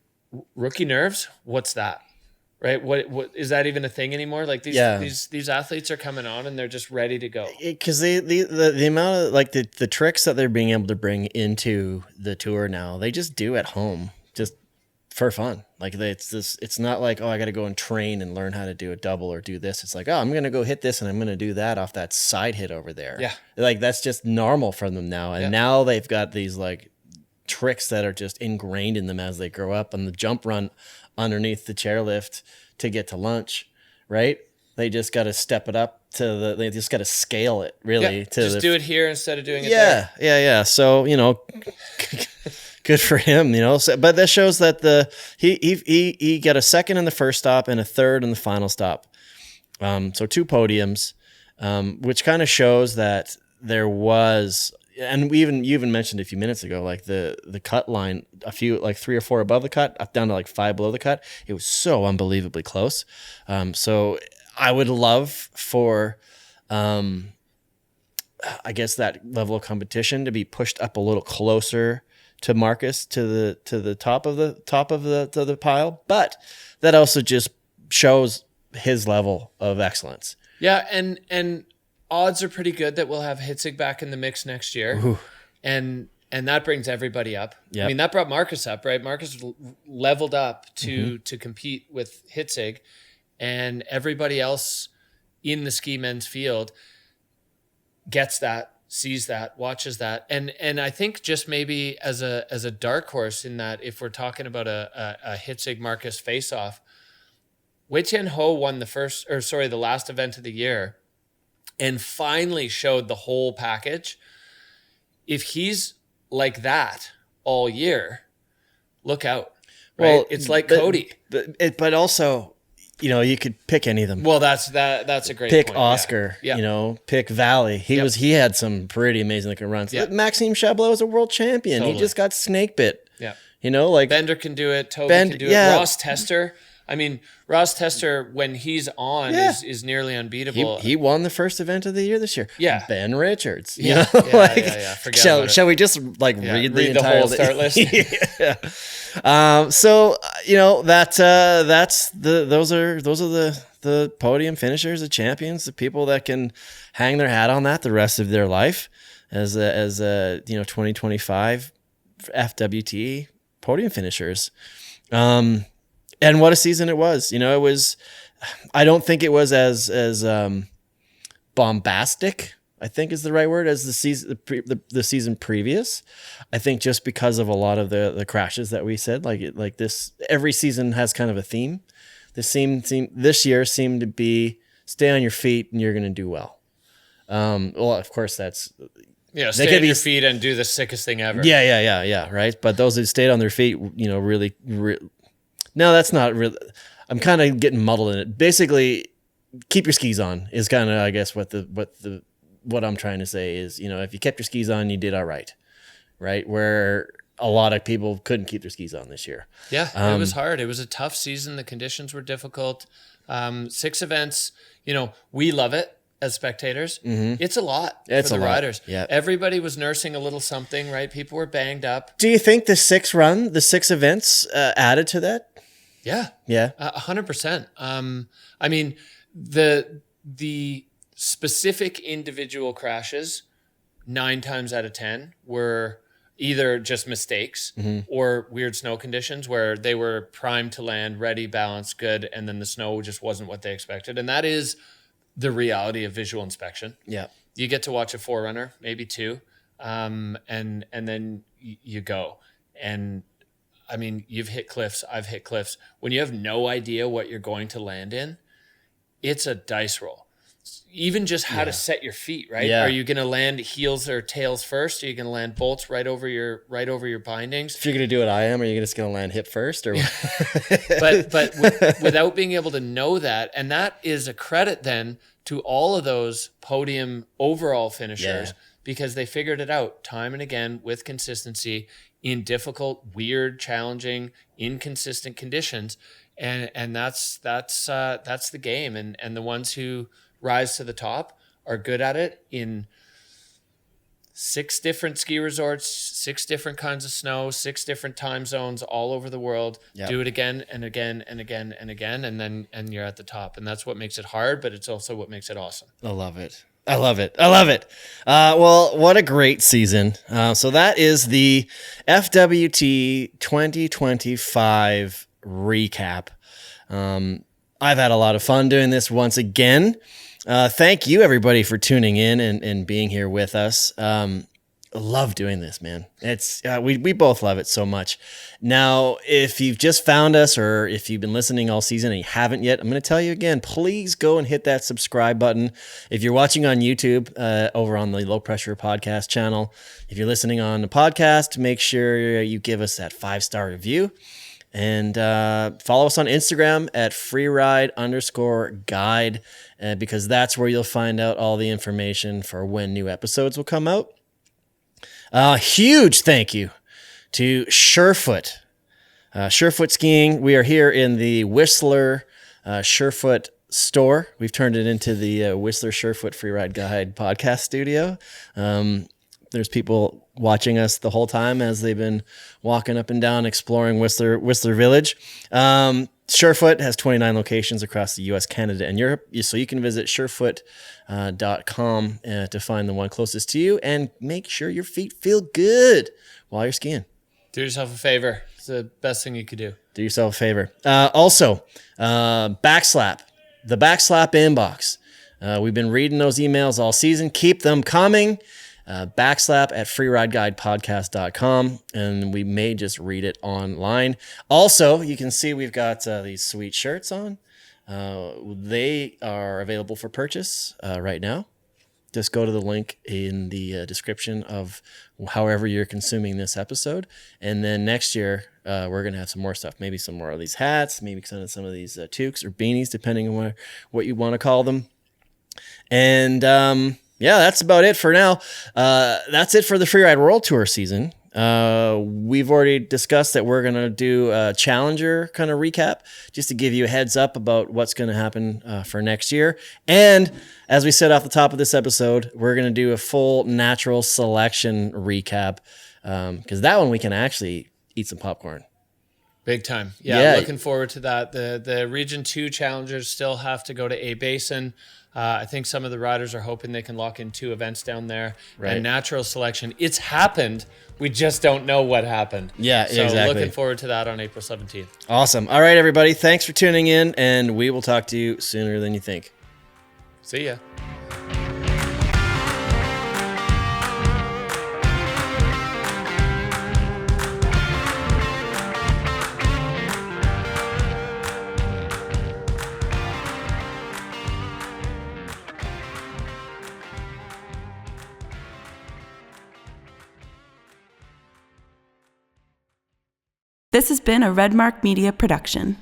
rookie nerves. What's that? Right? What is that even a thing anymore? Like these athletes are coming on and they're just ready to go. Because the amount of like the tricks that they're being able to bring into the tour now, they just do at home just for fun. Like it's not like, oh, I got to go and train and learn how to do a double or do this. It's like, oh, I'm going to go hit this and I'm going to do that off that side hit over there. Yeah. Like that's just normal for them now. And now they've got these like tricks that are just ingrained in them as they grow up, and the jump run underneath the chairlift to get to lunch, right? They just got to step it up they just got to scale it really. Just do it here instead of doing it there. Yeah. So, you know, good for him, you know. So, but that shows that he got a second in the first stop and a third in the final stop. So 2 podiums, which kind of shows that there was, and you even mentioned a few minutes ago, like the cut line, a few, like 3 or 4 above the cut, up down to like 5 below the cut. It was so unbelievably close. So I would love for, I guess that level of competition to be pushed up a little closer to Marcus, to the top of the pile. But that also just shows his level of excellence. Yeah, and odds are pretty good that we'll have Hitzig back in the mix next year. Ooh. And that brings everybody up. Yep. I mean, that brought Marcus up, right? Marcus leveled up to compete with Hitzig, and everybody else in the ski men's field gets that sees that, watches that. And I think just maybe as a dark horse in that, if we're talking about a Hitzig Marcus face-off, Wei Tian Ho won the last event of the year and finally showed the whole package. If he's like that all year, look out. Right? Well, it's like Cody. But also, you could pick any of them. Well, that's a great pick point. Oscar, Yeah. Pick Valley. He had some pretty amazing looking runs. Yeah. Maxime Chablot is a world champion. Totally. He just got snake bit. Yeah. Bender can do it. Toby can do it. Ross Tester. I mean, Ross Tester, when he's on, is nearly unbeatable. He won the first event of the year this year. Yeah. Ben Richards. Yeah. Forget shall we just read the entire whole start list? Yeah. Those are the podium finishers, the champions, the people that can hang their hat on that the rest of their life as 2025 FWT podium finishers. And what a season it was. I don't think it was as bombastic, I think is the right word, as the season previous. I think just because of a lot of the crashes that we said, like this, every season has kind of a theme. This year seemed to be stay on your feet and you're going to do well. Well, of course that's, stay on your feet and do the sickest thing ever. Yeah. Right. But those who stayed on their feet, really. No, that's not really. I'm kind of getting muddled in it. Basically, keep your skis on is kind of, I guess, what I'm trying to say is, if you kept your skis on, you did all right, where a lot of people couldn't keep their skis on this year. Yeah, it was hard. It was a tough season. The conditions were difficult. 6 events. We love it as spectators. Mm-hmm. It's a lot for the riders. Yeah. Everybody was nursing a little something, right? People were banged up. Do you think the 6 events added to that? Yeah. 100%. I mean, the specific individual crashes 9 times out of 10 were either just mistakes or weird snow conditions where they were primed to land, ready, balanced, good, and then the snow just wasn't what they expected. And that is the reality of visual inspection. Yeah. You get to watch a forerunner, maybe 2, and then you go. And I mean, you've hit cliffs, I've hit cliffs. When you have no idea what you're going to land in, it's a dice roll. Even just how to set your feet, right? Yeah. Are you going to land heels or tails first? Are you going to land bolts right over your bindings? If you're going to do what I am, are you just going to land hip first? Or but without being able to know that, and that is a credit then to all of those podium overall finishers because they figured it out time and again with consistency in difficult, weird, challenging, inconsistent conditions, and that's the game. And the ones who rise to the top are good at it in 6 different ski resorts, 6 different kinds of snow, 6 different time zones all over the world. Yep. Do it again and again and again and again, and you're at the top. And that's what makes it hard, but it's also what makes it awesome. I love it. Well, what a great season. So that is the FWT 2025 recap. I've had a lot of fun doing this once again. Thank you, everybody, for tuning in and being here with us. I love doing this, man. It's we both love it so much. Now, if you've just found us or if you've been listening all season and you haven't yet, I'm going to tell you again, please go and hit that subscribe button. If you're watching on YouTube, over on the Low Pressure Podcast channel, if you're listening on the podcast, make sure you give us that 5-star review. And follow us on Instagram at freeride_guide, because that's where you'll find out all the information for when new episodes will come out. Huge thank you to Surefoot. Surefoot Skiing. We are here in the Whistler Surefoot store. We've turned it into the Whistler Surefoot Freeride Guide podcast studio. There's people watching us the whole time as they've been walking up and down, exploring Whistler Village. Surefoot has 29 locations across the U.S., Canada, and Europe. So you can visit surefoot.com to find the one closest to you and make sure your feet feel good while you're skiing. Do yourself a favor. It's the best thing you could do. Do yourself a favor. Also, Backslap, the Backslap Inbox. We've been reading those emails all season. Keep them coming. Backslap at freerideguidepodcast.com, and we may just read it online. Also, you can see we've got these sweet shirts on. They are available for purchase right now. Just go to the link in the description of however you're consuming this episode. And then next year, we're going to have some more stuff. Maybe some more of these hats, maybe some of these toques or beanies, depending on what you want to call them. And yeah, that's about it for now. That's it for the Freeride World Tour season. We've already discussed that we're going to do a Challenger kind of recap just to give you a heads up about what's going to happen for next year. And as we said off the top of this episode, we're going to do a full natural selection recap because that one we can actually eat some popcorn. Big time. Yeah, looking forward to that. The Region 2 Challengers still have to go to A Basin. I think some of the riders are hoping they can lock in 2 events down there. Right. And natural selection, it's happened. We just don't know what happened. Yeah, so exactly. Looking forward to that on April 17th. Awesome. All right, everybody. Thanks for tuning in, and we will talk to you sooner than you think. See ya. This has been a Redmark Media production.